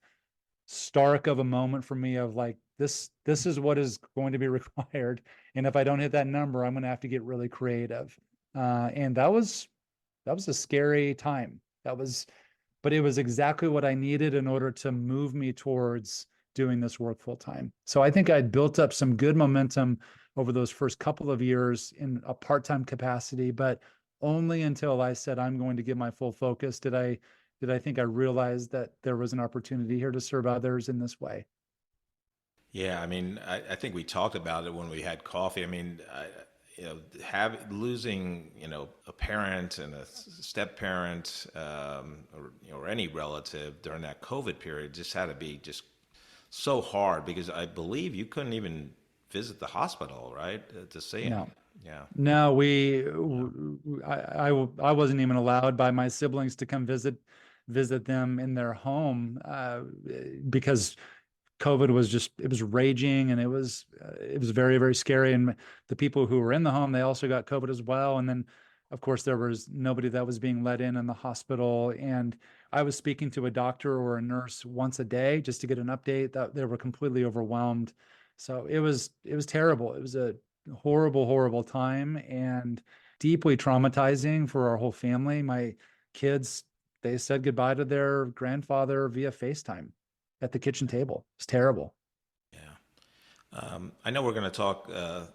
stark of a moment for me of like, this is what is going to be required. And if I don't hit that number, I'm going to have to get really creative. And that was a scary time. But it was exactly what I needed in order to move me towards doing this work full time. So I think I'd built up some good momentum over those first couple of years in a part-time capacity, but only until I said, I'm going to give my full focus did I think I realized that there was an opportunity here to serve others in this way. Yeah, I mean, I think we talked about it when we had coffee. I mean, losing, a parent and a step parent, or any relative during that COVID period just had to be just so hard, because I believe you couldn't even visit the hospital, right, to see him. No. Yeah. No, I wasn't even allowed by my siblings to come visit them in their home because COVID it was raging, and it was very, very scary. And the people who were in the home, they also got COVID as well. And then, of course, there was nobody that was being let in the hospital. And I was speaking to a doctor or a nurse once a day just to get an update that they were completely overwhelmed. So it was terrible. It horrible, horrible time and deeply traumatizing for our whole family. My kids, they said goodbye to their grandfather via FaceTime at the kitchen table. It's terrible. Yeah. I know we're going to talk a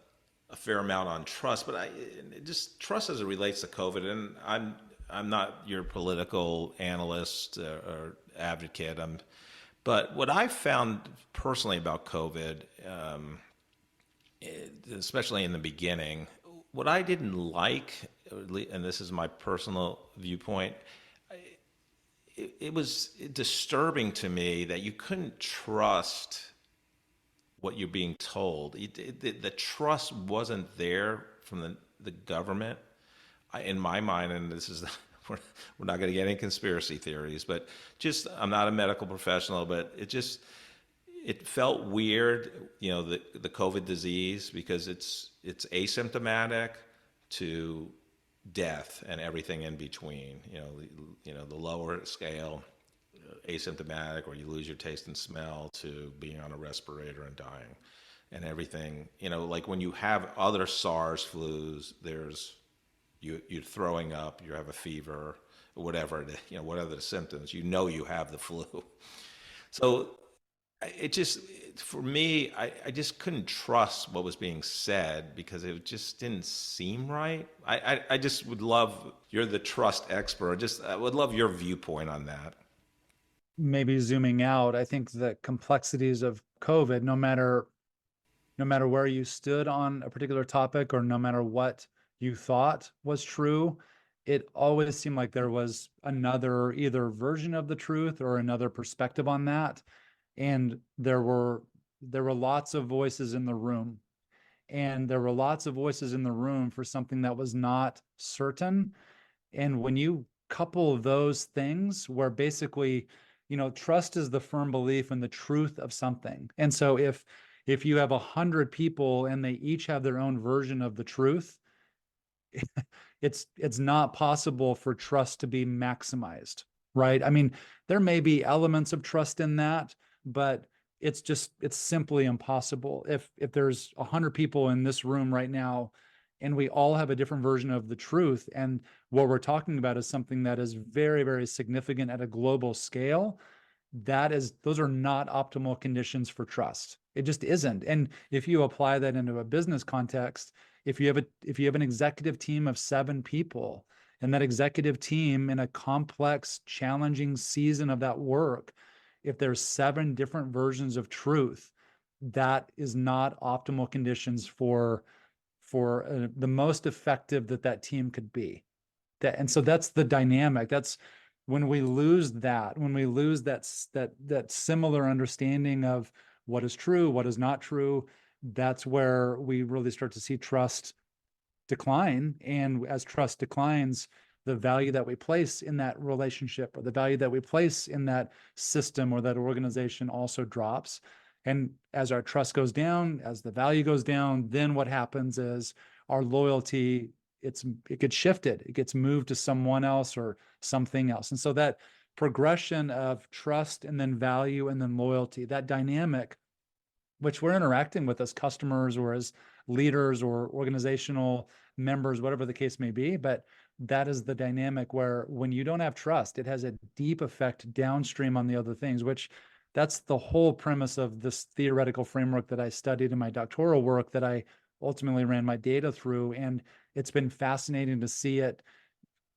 fair amount on trust, but just trust as it relates to COVID. And I'm not your political analyst or advocate. But what I found personally about COVID, especially in the beginning, what I didn't like, and this is my personal viewpoint, it was disturbing to me that you couldn't trust what you're being told. The trust wasn't there from the government. In my mind, and this is we're not going to get any conspiracy theories, but just I'm not a medical professional, but it felt weird, the COVID disease, because it's asymptomatic to death and everything in between. The lower scale, asymptomatic, or you lose your taste and smell, to being on a respirator and dying, and everything. Like when you have other SARS flus, there's you're throwing up, you have a fever, whatever, whatever the symptoms, you have the flu. So for me, I just couldn't trust what was being said because it just didn't seem right. I just would love, you're the trust expert, I would love your viewpoint on that. Maybe zooming out, I think the complexities of COVID, no matter where you stood on a particular topic, or no matter what you thought was true, it always seemed like there was another either version of the truth or another perspective on that. And there were lots of voices in the room. And there were lots of voices in the room for something that was not certain. And when you couple those things, where basically, trust is the firm belief in the truth of something. And so if you have 100 people and they each have their own version of the truth, it's not possible for trust to be maximized, right? I mean, there may be elements of trust in that, but it's simply impossible. If there's 100 people in this room right now and we all have a different version of the truth, and what we're talking about is something that is very, very significant at a global scale, those are not optimal conditions for trust. It just isn't. And if you apply that into a business context, if you have an executive team of 7 people, and that executive team, in a complex, challenging season of that work, if there's 7 different versions of truth, that is not optimal conditions for the most effective that team could be. And so that's the dynamic. That's when we lose that similar understanding of what is true, what is not true, that's where we really start to see trust decline. And as trust declines, the value that we place in that relationship, or the value that we place in that system or that organization, also drops. And as our trust goes down, as the value goes down, then what happens is our loyalty, it gets shifted. It gets moved to someone else or something else. And so that progression of trust and then value and then loyalty, that dynamic, which we're interacting with as customers or as leaders or organizational members, whatever the case may be, but that is the dynamic where when you don't have trust, it has a deep effect downstream on the other things, which that's the whole premise of this theoretical framework that I studied in my doctoral work, that I ultimately ran my data through. And it's been fascinating to see it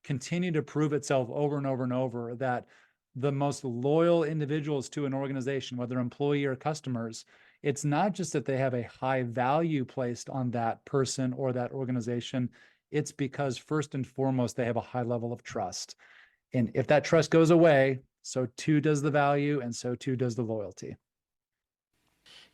continue to prove itself over and over and over, that the most loyal individuals to an organization, whether employee or customers, it's not just that they have a high value placed on that person or that organization. It's because first and foremost, they have a high level of trust. And if that trust goes away, so too does the value, and so too does the loyalty.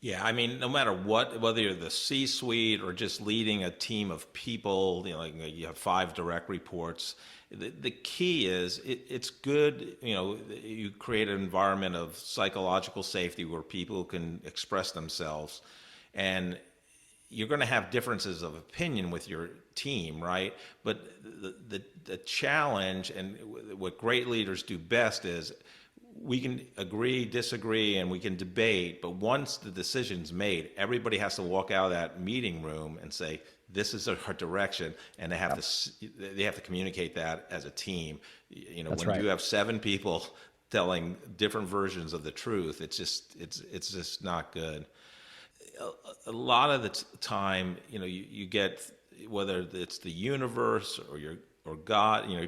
Yeah, I mean, no matter what, whether you're the C-suite or just leading a team of people, like you have 5 direct reports, the key is it's good, you create an environment of psychological safety where people can express themselves. And you're going to have differences of opinion with your team, right? But the challenge, and what great leaders do best, is we can agree, disagree, and we can debate, but once the decision's made, everybody has to walk out of that meeting room and say, this is our direction, and they have to communicate that as a team. You know, That's when right. you have 7 people telling different versions of the truth, it's just not good. A lot of the time, you know, you get, whether it's the universe or God, you know,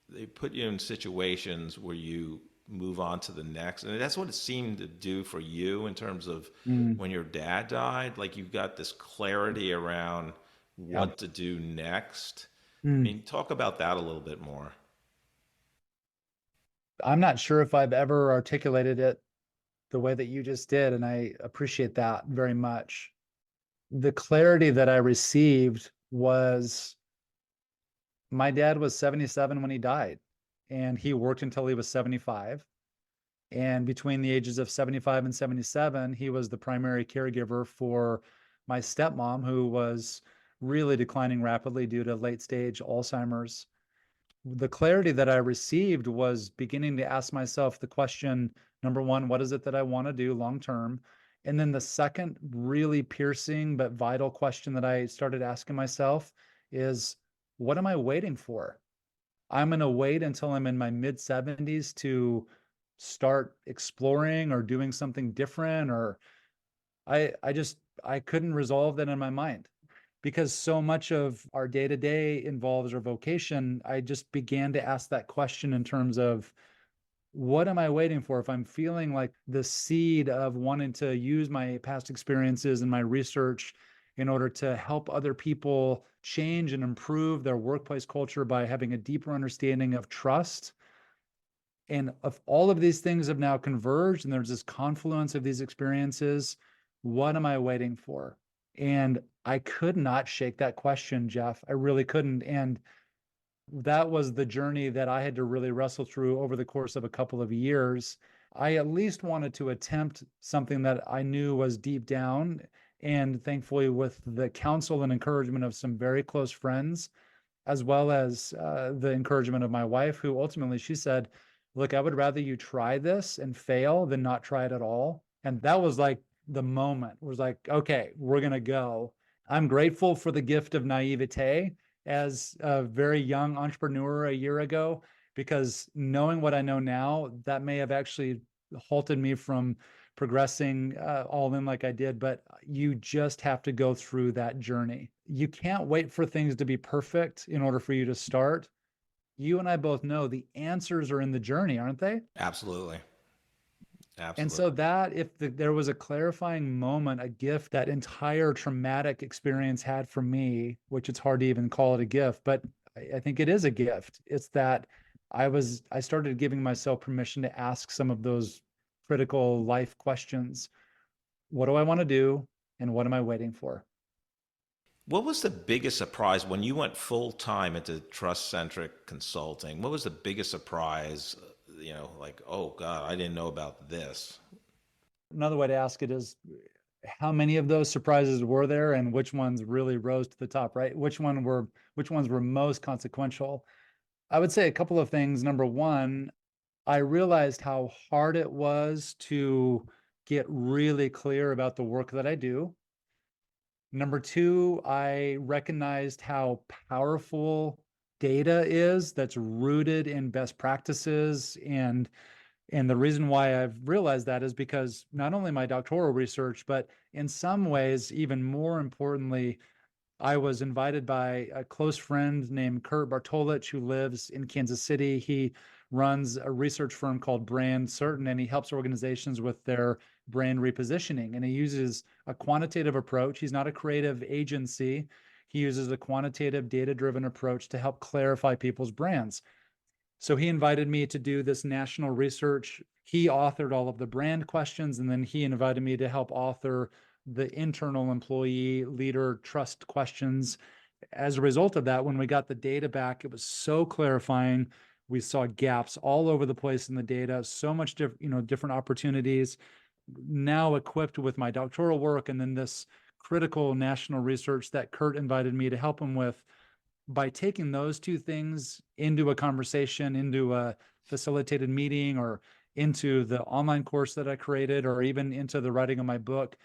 they put you in situations where you move on to the next, and that's what it seemed to do for you in terms of Mm, when your dad died. Like, you've got this clarity around yeah. what to do next. I Mm. mean, talk about that a little bit more. I'm not sure if I've ever articulated it the way that you just did, and I appreciate that very much. The clarity that I received was my dad was 77 when he died, and he worked until he was 75. And between the ages of 75 and 77, he was the primary caregiver for my stepmom, who was really declining rapidly due to late stage Alzheimer's. The clarity that I received was beginning to ask myself the question, number one, what is it that I want to do long term? And then the second really piercing but vital question that I started asking myself is, what am I waiting for? I'm going to wait until I'm in my mid 70s to start exploring or doing something different, or I couldn't resolve that in my mind because so much of our day to day involves our vocation. I just began to ask that question in terms of, what am I waiting for? If I'm feeling like the seed of wanting to use my past experiences and my research in order to help other people change and improve their workplace culture by having a deeper understanding of trust, and if all of these things have now converged and there's this confluence of these experiences, what am I waiting for? And I could not shake that question, Jeff. I really couldn't. And that was the journey that I had to really wrestle through over the course of a couple of years. I at least wanted to attempt something that I knew was deep down. And thankfully, with the counsel and encouragement of some very close friends, as well as the encouragement of my wife, who ultimately she said, look, I would rather you try this and fail than not try it at all. And that was like the moment, it was like, okay, we're going to go. I'm grateful for the gift of naivete as a very young entrepreneur a year ago, because knowing what I know now, that may have actually halted me from progressing all in like I did, but you just have to go through that journey. You can't wait for things to be perfect in order for you to start. You and I both know the answers are in the journey, aren't they? Absolutely. And Absolutely. so that if there was a clarifying moment, a gift that entire traumatic experience had for me, which it's hard to even call it a gift, but I think it is a gift. It's that I started giving myself permission to ask some of those critical life questions. What do I want to do? And what am I waiting for? What was the biggest surprise when you went full time into trust centric consulting? What was the biggest surprise? You know, like, oh God, I didn't know about this. Another way to ask it is, how many of those surprises were there and which ones really rose to the top, right? Which ones were most consequential? I would say a couple of things. Number one, I realized how hard it was to get really clear about the work that I do. Number two, I recognized how powerful data is that's rooted in best practices. And the reason why I've realized that is because not only my doctoral research, but in some ways, even more importantly, I was invited by a close friend named Kurt Bartolich, who lives in Kansas City. He runs a research firm called Brand Certain, and he helps organizations with their brand repositioning. And he uses a quantitative approach. He's not a creative agency. He uses a quantitative, data-driven approach to help clarify people's brands. So he invited me to do this national research. He authored all of the brand questions, and then he invited me to help author the internal employee leader trust questions. As a result of that, when we got the data back, it was so clarifying. We saw gaps all over the place in the data, so much different opportunities. Now equipped with my doctoral work and then this critical national research that Kurt invited me to help him with, by taking those two things into a conversation, into a facilitated meeting, or into the online course that I created, or even into the writing of my book,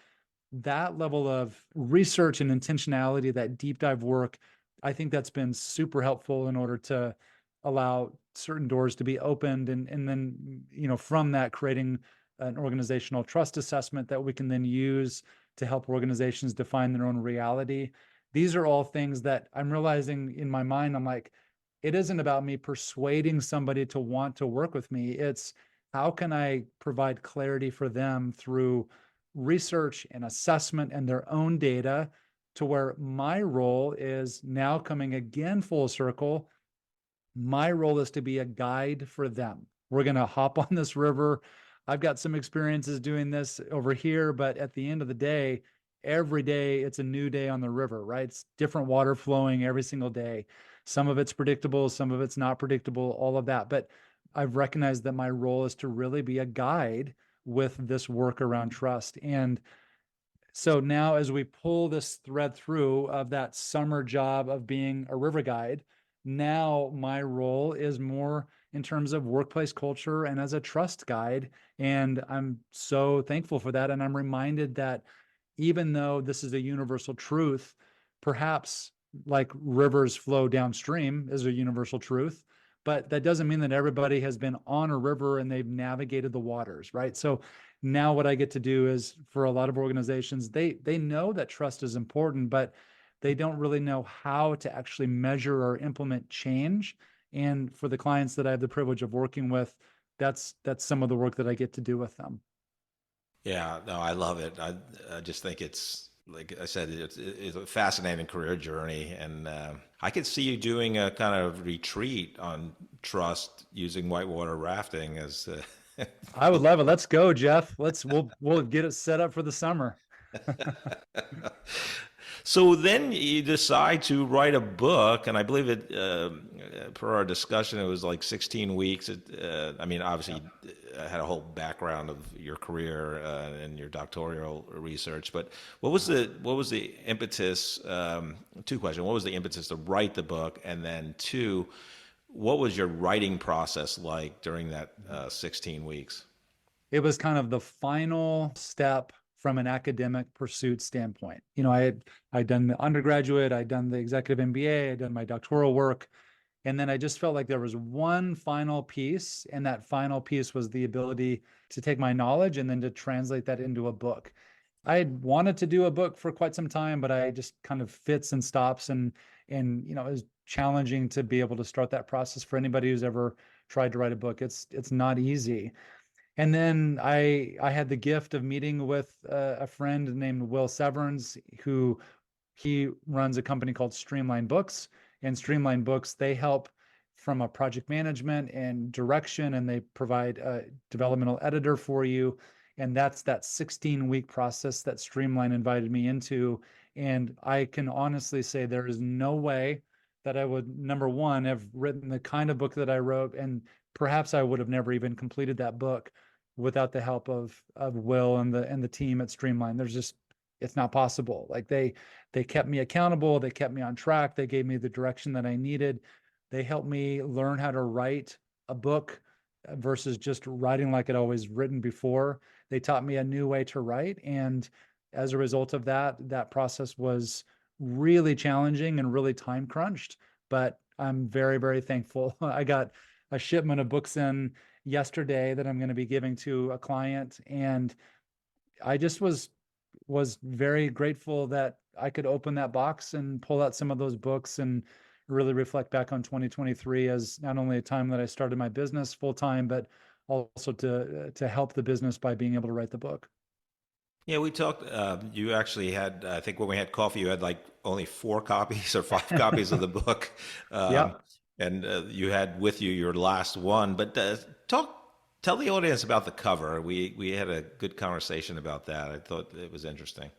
that level of research and intentionality, that deep dive work, I think that's been super helpful in order to allow certain doors to be opened. And then, from that, creating an organizational trust assessment that we can then use to help organizations define their own reality. These are all things that I'm realizing in my mind. I'm like, it isn't about me persuading somebody to want to work with me. It's how can I provide clarity for them through research and assessment and their own data, to where my role is now coming again full circle. My role is to be a guide for them. We're going to hop on this river. I've got some experiences doing this over here, but at the end of the day, every day it's a new day on the river, right? It's different water flowing every single day. Some of it's predictable, some of it's not predictable, all of that. But I've recognized that my role is to really be a guide with this work around trust. And so now, as we pull this thread through of that summer job of being a river guide, now my role is more in terms of workplace culture and as a trust guide. And I'm so thankful for that. And I'm reminded that even though this is a universal truth, perhaps like rivers flow downstream is a universal truth, but that doesn't mean that everybody has been on a river and they've navigated the waters, right? So now what I get to do is, for a lot of organizations, they know that trust is important, but they don't really know how to actually measure or implement change. And for the clients that I have the privilege of working with, that's some of the work that I get to do with them. Yeah, no, I love it. I just think it's, like I said, it's a fascinating career journey, and I could see you doing a kind of retreat on trust using whitewater rafting as. I would love it. Let's go, Jeff. We'll get it set up for the summer. So then you decide to write a book, and I believe it, per our discussion, it was like 16 weeks. I mean, obviously, you had a whole background of your career and your doctoral research. But what was the impetus? Two questions. What was the impetus to write the book, and then two, what was your writing process like during that 16 weeks? It was kind of the final step from an academic pursuit standpoint. I'd done the undergraduate, I'd done the executive MBA, I'd done my doctoral work. And then I just felt like there was one final piece, and that final piece was the ability to take my knowledge and then to translate that into a book. I had wanted to do a book for quite some time, but I just kind of fits and stops, and it was challenging to be able to start that process for anybody who's ever tried to write a book. It's not easy. And then I had the gift of meeting with a friend named Will Severns, who he runs a company called Streamline Books. And Streamline Books, they help from a project management and direction, and they provide a developmental editor for you. And that's that 16-week process that Streamline invited me into. And I can honestly say there is no way that I would, number one, have written the kind of book that I wrote, and perhaps I would have never even completed that book without the help of Will and the team at Streamline. It's not possible. Like they kept me accountable, they kept me on track, they gave me the direction that I needed. They helped me learn how to write a book versus just writing like I'd always written before. They taught me a new way to write, and as a result of that process was really challenging and really time crunched, but I'm very, very thankful. I got a shipment of books in yesterday that I'm going to be giving to a client, and I just was very grateful that I could open that box and pull out some of those books and really reflect back on 2023 as not only a time that I started my business full time, but also to help the business by being able to write the book. Yeah, we talked. You actually had, I think, when we had coffee, you had like only 4 copies or 5 copies of the book. Yeah. And you had with you your last one. But tell the audience about the cover. We had a good conversation about that. I thought it was interesting.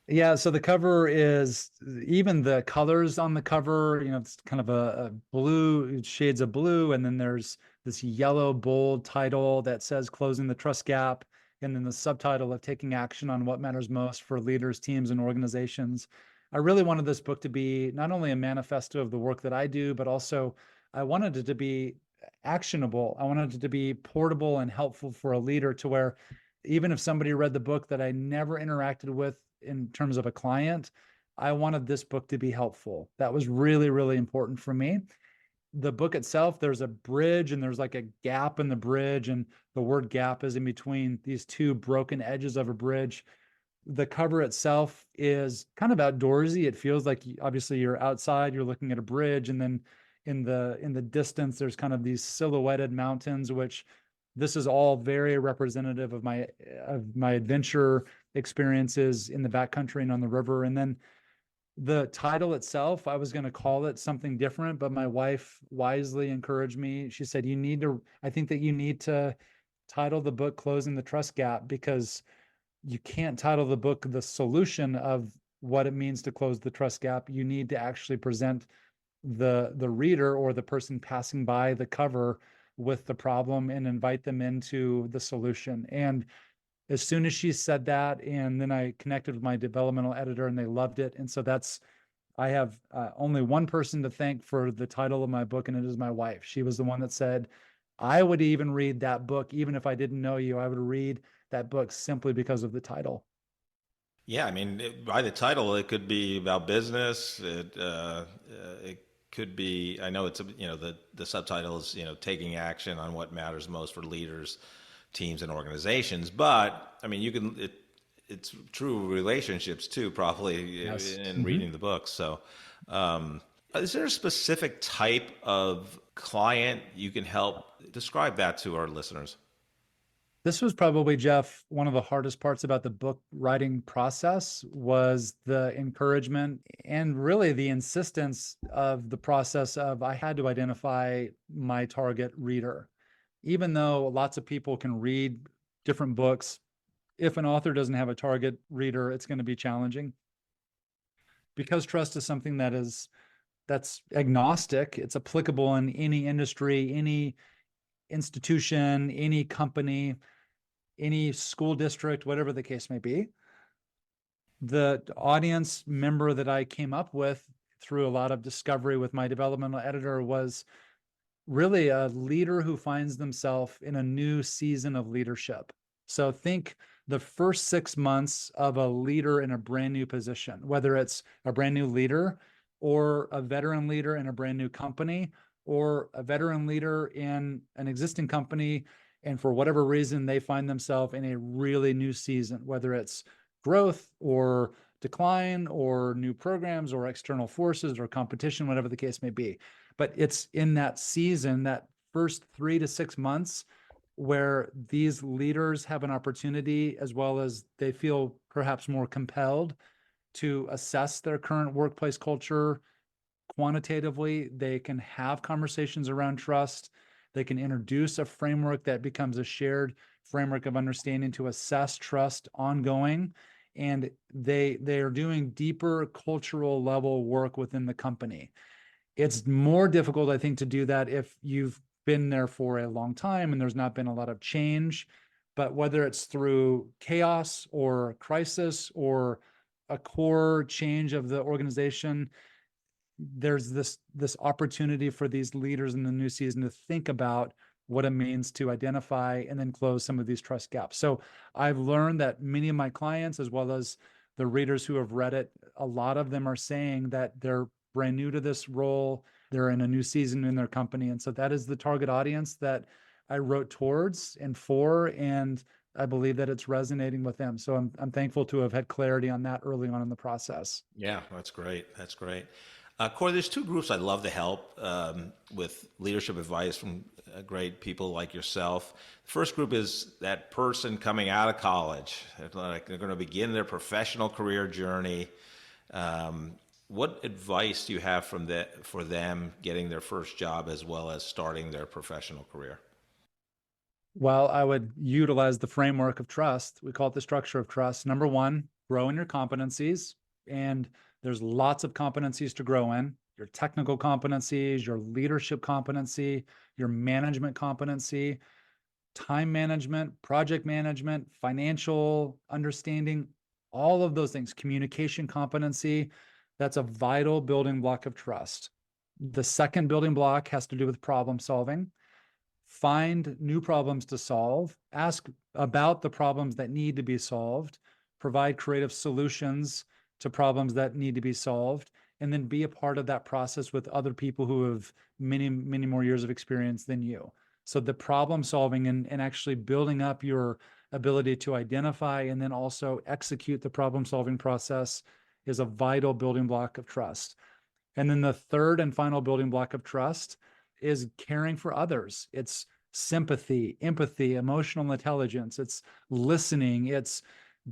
Yeah, so the cover is, even the colors on the cover, it's kind of a blue, shades of blue, and then there's this yellow bold title that says Closing the Trust Gap, and then the subtitle of Taking Action on What Matters Most for Leaders, Teams, and Organizations. I really wanted this book to be not only a manifesto of the work that I do, but also I wanted it to be actionable. I wanted it to be portable and helpful for a leader, to where even if somebody read the book that I never interacted with in terms of a client, I wanted this book to be helpful. That was really, really important for me. The book itself, there's a bridge and there's like a gap in the bridge, and the word gap is in between these two broken edges of a bridge. The cover itself is kind of outdoorsy. It feels like obviously you're outside, you're looking at a bridge, and then in the distance there's kind of these silhouetted mountains, which this is all very representative of my adventure experiences in the backcountry and on the river. And then the title itself, I was going to call it something different, but my wife wisely encouraged me. She said, I think that you need to title the book Closing the Trust Gap, because you can't title the book the solution of what it means to close the trust gap. You need to actually present the reader or the person passing by the cover with the problem and invite them into the solution. And as soon as she said that, and then I connected with my developmental editor and they loved it. And so I have only one person to thank for the title of my book, and it is my wife. She was the one that said, I would even read that book, even if I didn't know you, I would read that book simply because of the title. Yeah, I mean, by the title, it could be about business. It could be. I know it's the subtitle is taking action on what matters most for leaders, teams, and organizations. But I mean, it's true relationships too, probably Yes. in reading the book. So, is there a specific type of client you can help describe that to our listeners? This was probably, Jeff, one of the hardest parts about the book writing process was the encouragement and really the insistence of the process of I had to identify my target reader. Even though lots of people can read different books, if an author doesn't have a target reader, it's going to be challenging. Because trust is something that's agnostic, it's applicable in any industry, any institution, any company, any school district, whatever the case may be. The audience member that I came up with through a lot of discovery with my developmental editor was really a leader who finds themselves in a new season of leadership. So think the first 6 months of a leader in a brand new position, whether it's a brand new leader or a veteran leader in a brand new company, or a veteran leader in an existing company, and for whatever reason, they find themselves in a really new season, whether it's growth or decline or new programs or external forces or competition, whatever the case may be. But it's in that season, that first 3 to 6 months, where these leaders have an opportunity, as well as they feel perhaps more compelled to assess their current workplace culture quantitatively. They can have conversations around trust. They can introduce a framework that becomes a shared framework of understanding to assess trust ongoing. And they are doing deeper cultural level work within the company. It's more difficult, I think, to do that if you've been there for a long time and there's not been a lot of change. But whether it's through chaos or crisis or a core change of the organization, there's this opportunity for these leaders in the new season to think about what it means to identify and then close some of these trust gaps. So I've learned that many of my clients, as well as the readers who have read it, a lot of them are saying that they're brand new to this role. They're in a new season in their company. And so that is the target audience that I wrote towards and for, and I believe that it's resonating with them. So I'm thankful to have had clarity on that early on in the process. Yeah, that's great. That's great. Cory, there's two groups I'd love to help with leadership advice from great people like yourself. The first group is that person coming out of college. They're going to begin their professional career journey. What advice do you have for them getting their first job as well as starting their professional career? Well, I would utilize the framework of trust. We call it the structure of trust. Number one, grow in your competencies. And there's lots of competencies to grow in: your technical competencies, your leadership competency, your management competency, time management, project management, financial understanding, all of those things, communication competency. That's a vital building block of trust. The second building block has to do with problem solving. find new problems to solve, ask about the problems that need to be solved, provide creative solutions to problems that need to be solved, and then be a part of that process with other people who have many, many more years of experience than you. So the problem solving and actually building up your ability to identify and then also execute the problem solving process is a vital building block of trust. And then the third and final building block of trust is caring for others. It's sympathy, empathy, emotional intelligence. It's listening. It's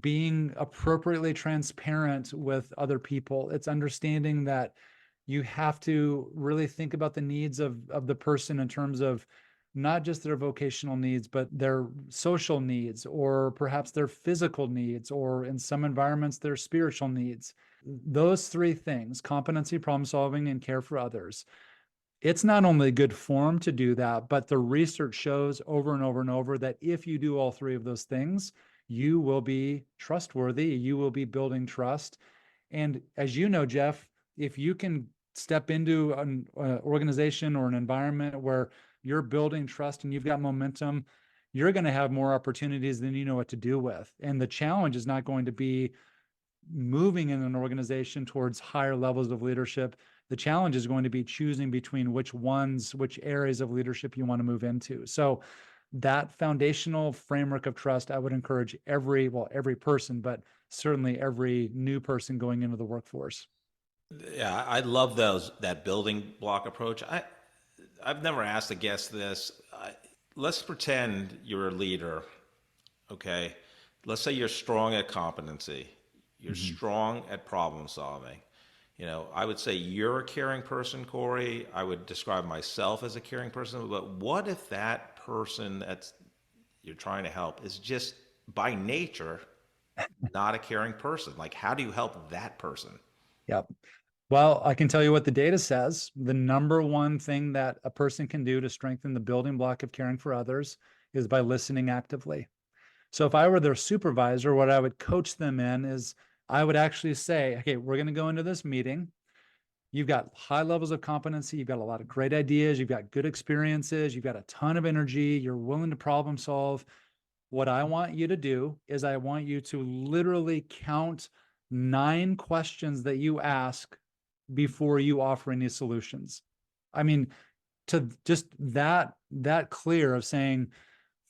being appropriately transparent with other people. It's understanding that you have to really think about the needs of the person in terms of not just their vocational needs, but their social needs, or perhaps their physical needs, or in some environments, their spiritual needs. Those three things, competency, problem solving, and care for others. It's not only good form to do that, but the research shows over and over and over that if you do all three of those things, you will be trustworthy, you will be building trust. And as you know, Jeff, if you can step into an organization or an environment where you're building trust and you've got momentum, you're going to have more opportunities than you know what to do with. And the challenge is not going to be moving in an organization towards higher levels of leadership. The challenge is going to be choosing between which areas of leadership you want to move into. So that foundational framework of trust, I would encourage every person, but certainly every new person going into the workforce. Yeah, I love that building block approach. I've never asked a guest this. Let's pretend you're a leader, okay? Let's say you're strong at competency. You're strong at problem solving. You know, I would say you're a caring person, Cory. I would describe myself as a caring person. But what if that person that you're trying to help is just by nature not a caring person? Like, how do you help that person? Yep. Well, I can tell you what the data says. The number one thing that a person can do to strengthen the building block of caring for others is by listening actively. So if I were their supervisor, what I would coach them in is I would actually say, okay, we're going to go into this meeting. You've got high levels of competency. You've got a lot of great ideas. You've got good experiences. You've got a ton of energy. You're willing to problem solve. What I want you to do is I want you to literally count 9 questions that you ask before you offer any solutions. I mean, to just that clear of saying,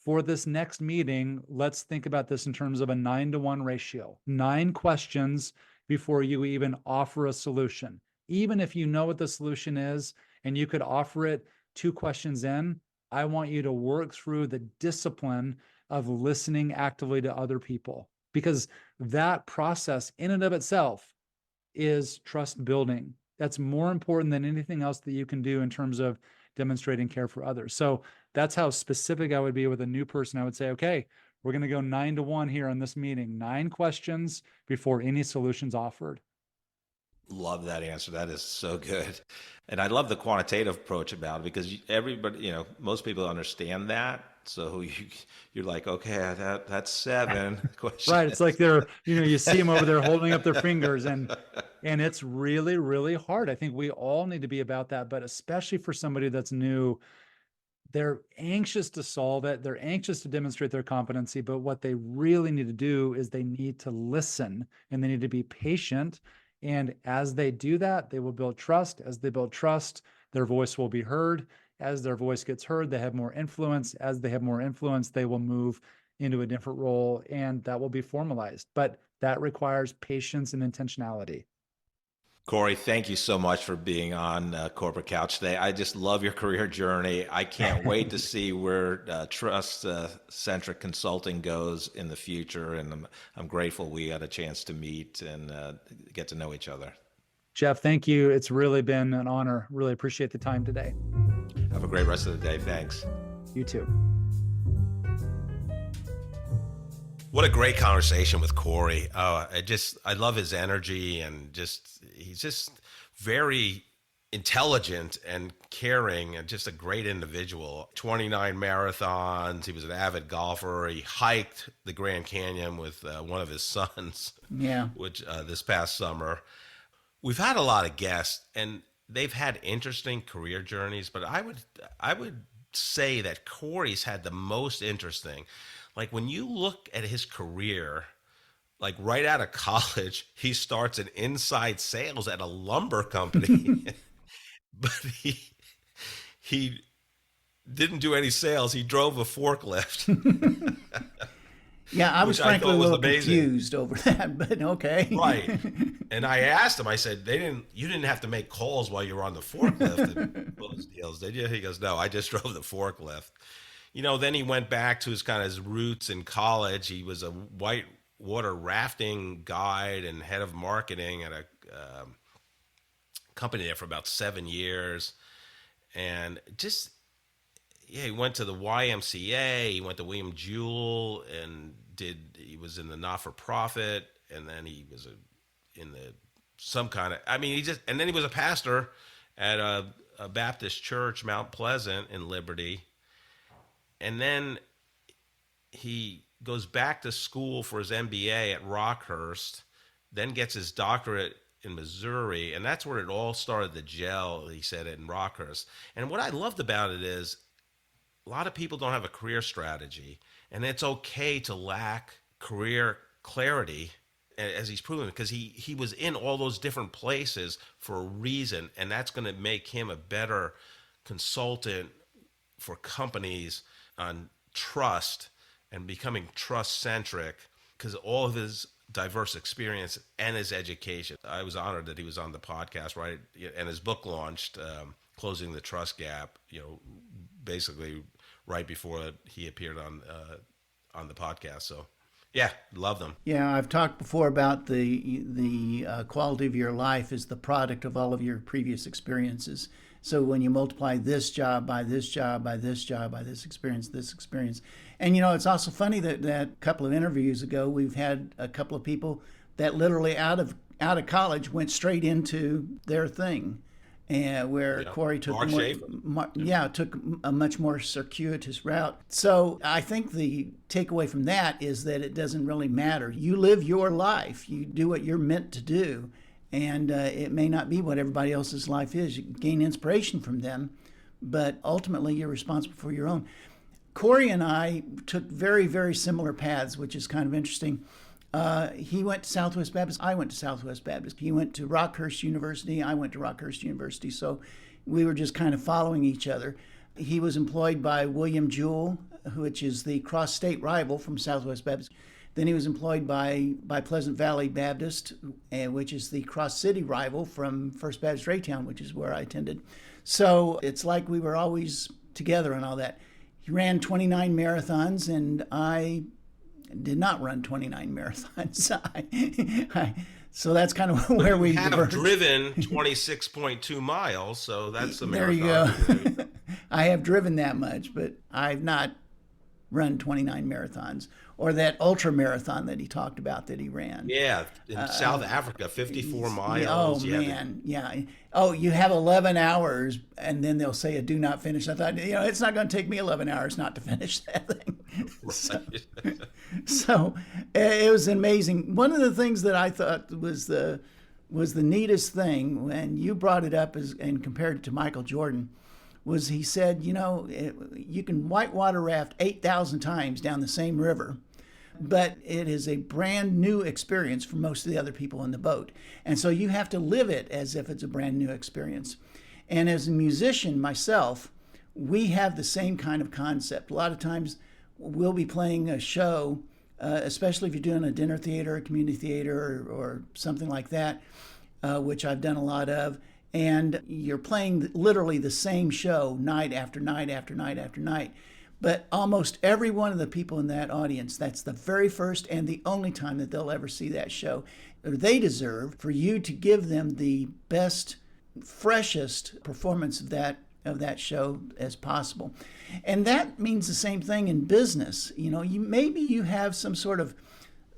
for this next meeting, let's think about this in terms of a 9-to-1 ratio. 9 questions before you even offer a solution. Even if you know what the solution is and you could offer it 2 questions in, I want you to work through the discipline of listening actively to other people, because that process in and of itself is trust building. That's more important than anything else that you can do in terms of demonstrating care for others. So that's how specific I would be with a new person. I would say, okay, we're going to go 9-to-1 here in this meeting, 9 questions before any solutions offered. Love that answer. That is so good. And I love the quantitative approach about it, because everybody, you know, most people understand that. So you're like, okay, that's 7 questions. Right. It's like they're, you see them over there holding up their fingers, and it's really, really hard. I think we all need to be about that, but especially for somebody that's new, they're anxious to solve it. They're anxious to demonstrate their competency, but what they really need to do is they need to listen, and they need to be patient. And as they do that, they will build trust. As they build trust, their voice will be heard. As their voice gets heard, they have more influence. As they have more influence, they will move into a different role, and that will be formalized. But that requires patience and intentionality. Cory, thank you so much for being on Corporate Couch today. I just love your career journey. I can't wait to see where trust-centric consulting goes in the future, and I'm grateful we had a chance to meet and get to know each other. Jeff, thank you. It's really been an honor. Really appreciate the time today. Have a great rest of the day. Thanks. You too. What a great conversation with Cory. I love his energy, and he's just very intelligent and caring, and just a great individual. 29 marathons. He was an avid golfer. He hiked the Grand Canyon with one of his sons. Yeah. Which this past summer. We've had a lot of guests, and they've had interesting career journeys, but I would say that Cory's had the most interesting. Like when you look at his career, like right out of college, he starts in inside sales at a lumber company, but he didn't do any sales. He drove a forklift, Yeah, I was which I frankly a thought was little amazing. confused over that, but okay. Right. And I asked him, I said, you didn't have to make calls while you were on the forklift and close deals, did you? He goes, no, I just drove the forklift. Then he went back to his kind of his roots in college. He was a whitewater rafting guide and head of marketing at a company there for about 7 years. And just, yeah, he went to the YMCA, he went to William Jewell and he was in the not-for-profit, and then he was in the some kind of, and then he was a pastor at a Baptist church, Mount Pleasant in Liberty. And then he goes back to school for his MBA at Rockhurst, then gets his doctorate in Missouri, and that's where it all started to gel, he said, in Rockhurst. And what I loved about it is a lot of people don't have a career strategy, and it's okay to lack career clarity, as he's proven, because he was in all those different places for a reason, and that's going to make him a better consultant for companies on trust and becoming trust-centric, because all of his diverse experience and his education. I was honored that he was on the podcast, right? And his book launched, Closing the Trust Gap, basically right before he appeared on the podcast. So, yeah, love them. Yeah, I've talked before about the quality of your life is the product of all of your previous experiences. So when you multiply this job by this job by this job by this experience, and it's also funny that a couple of interviews ago we've had a couple of people that literally out of college went straight into their thing, and where Cory took took a much more circuitous route. So I think the takeaway from that is that it doesn't really matter. You live your life. You do what you're meant to do. And it may not be what everybody else's life is. You gain inspiration from them, but ultimately you're responsible for your own. Cory and I took very, very similar paths, which is kind of interesting. He went to Southwest Baptist. I went to Southwest Baptist. He went to Rockhurst University. I went to Rockhurst University. So we were just kind of following each other. He was employed by William Jewell, which is the cross-state rival from Southwest Baptist. Then he was employed by Pleasant Valley Baptist, which is the cross-city rival from First Baptist Raytown, which is where I attended. So it's like we were always together and all that. He ran 29 marathons, and I did not run 29 marathons. So that's kind of where we have diverged. Driven 26.2 miles, so that's the marathon. There you go. I have driven that much, but I've not run 29 marathons, or that ultramarathon that he talked about that he ran. Yeah, in South Africa, 54 miles. Oh, man, yeah. Oh, you have 11 hours, and then they'll say a do not finish. I thought, it's not going to take me 11 hours not to finish that thing. Right. So it was amazing. One of the things that I thought was the neatest thing when you brought it up and compared it to Michael Jordan was he said, you can whitewater raft 8,000 times down the same river, but it is a brand new experience for most of the other people in the boat. And so you have to live it as if it's a brand new experience. And as a musician myself, we have the same kind of concept. A lot of times we'll be playing a show, especially if you're doing a dinner theater, a community theater, or something like that, which I've done a lot of. And you're playing literally the same show night after night after night after night. But almost every one of the people in that audience, that's the very first and the only time that they'll ever see that show. They deserve for you to give them the best, freshest performance of that show as possible. And that means the same thing in business. Maybe you have some sort of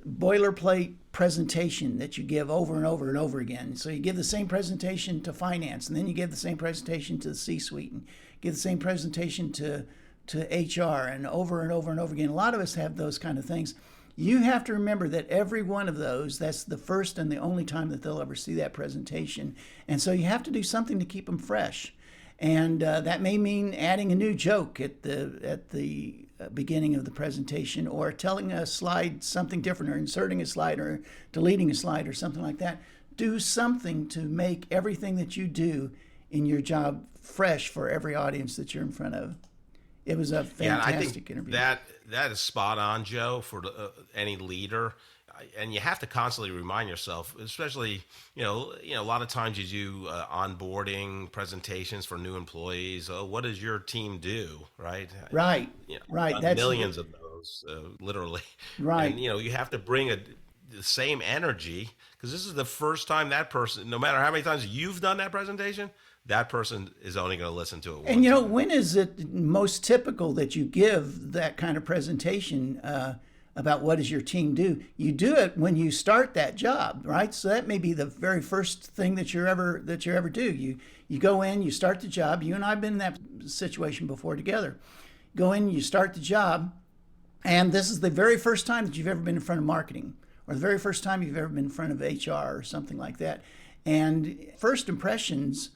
boilerplate presentation that you give over and over and over again. So you give the same presentation to finance, and then you give the same presentation to the C-suite, and give the same presentation to HR, and over and over and over again. A lot of us have those kind of things. You have to remember that every one of those, that's the first and the only time that they'll ever see that presentation. And so you have to do something to keep them fresh. And that may mean adding a new joke at the beginning of the presentation, or telling a slide something different, or inserting a slide, or deleting a slide, or something like that. Do something to make everything that you do in your job fresh for every audience that you're in front of. It was a fantastic interview. That is spot on, Joe, for any leader. And you have to constantly remind yourself, especially, a lot of times you do onboarding presentations for new employees. Oh, what does your team do? Right. Right. Right. That's millions of those, literally. Right. And, you have to bring the same energy, because this is the first time that person, no matter how many times you've done that presentation, that person is only going to listen to it once. And, when is it most typical that you give that kind of presentation about what does your team do? You do it when you start that job, right? So that may be the very first thing that you ever do. You go in, you start the job. You and I have been in that situation before together. Go in, you start the job, and this is the very first time that you've ever been in front of marketing, or the very first time you've ever been in front of HR or something like that. And first impressions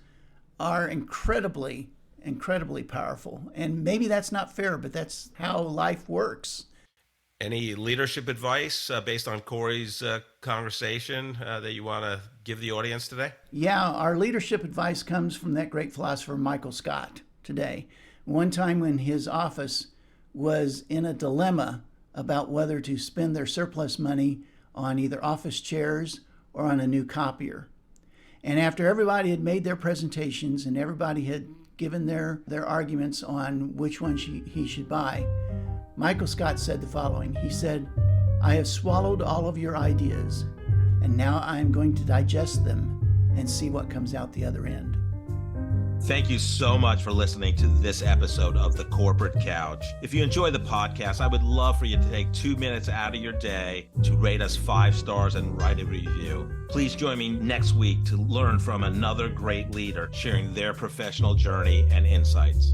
are incredibly, incredibly powerful. And maybe that's not fair, but that's how life works. Any leadership advice based on Cory's conversation that you want to give the audience today? Yeah, our leadership advice comes from that great philosopher, Michael Scott, today. One time when his office was in a dilemma about whether to spend their surplus money on either office chairs or on a new copier. And after everybody had made their presentations and everybody had given their arguments on which one he should buy, Michael Scott said the following. He said, "I have swallowed all of your ideas, and now I am going to digest them and see what comes out the other end." Thank you so much for listening to this episode of The Corporate Couch. If you enjoy the podcast, I would love for you to take 2 minutes out of your day to rate us 5 stars and write a review. Please join me next week to learn from another great leader sharing their professional journey and insights.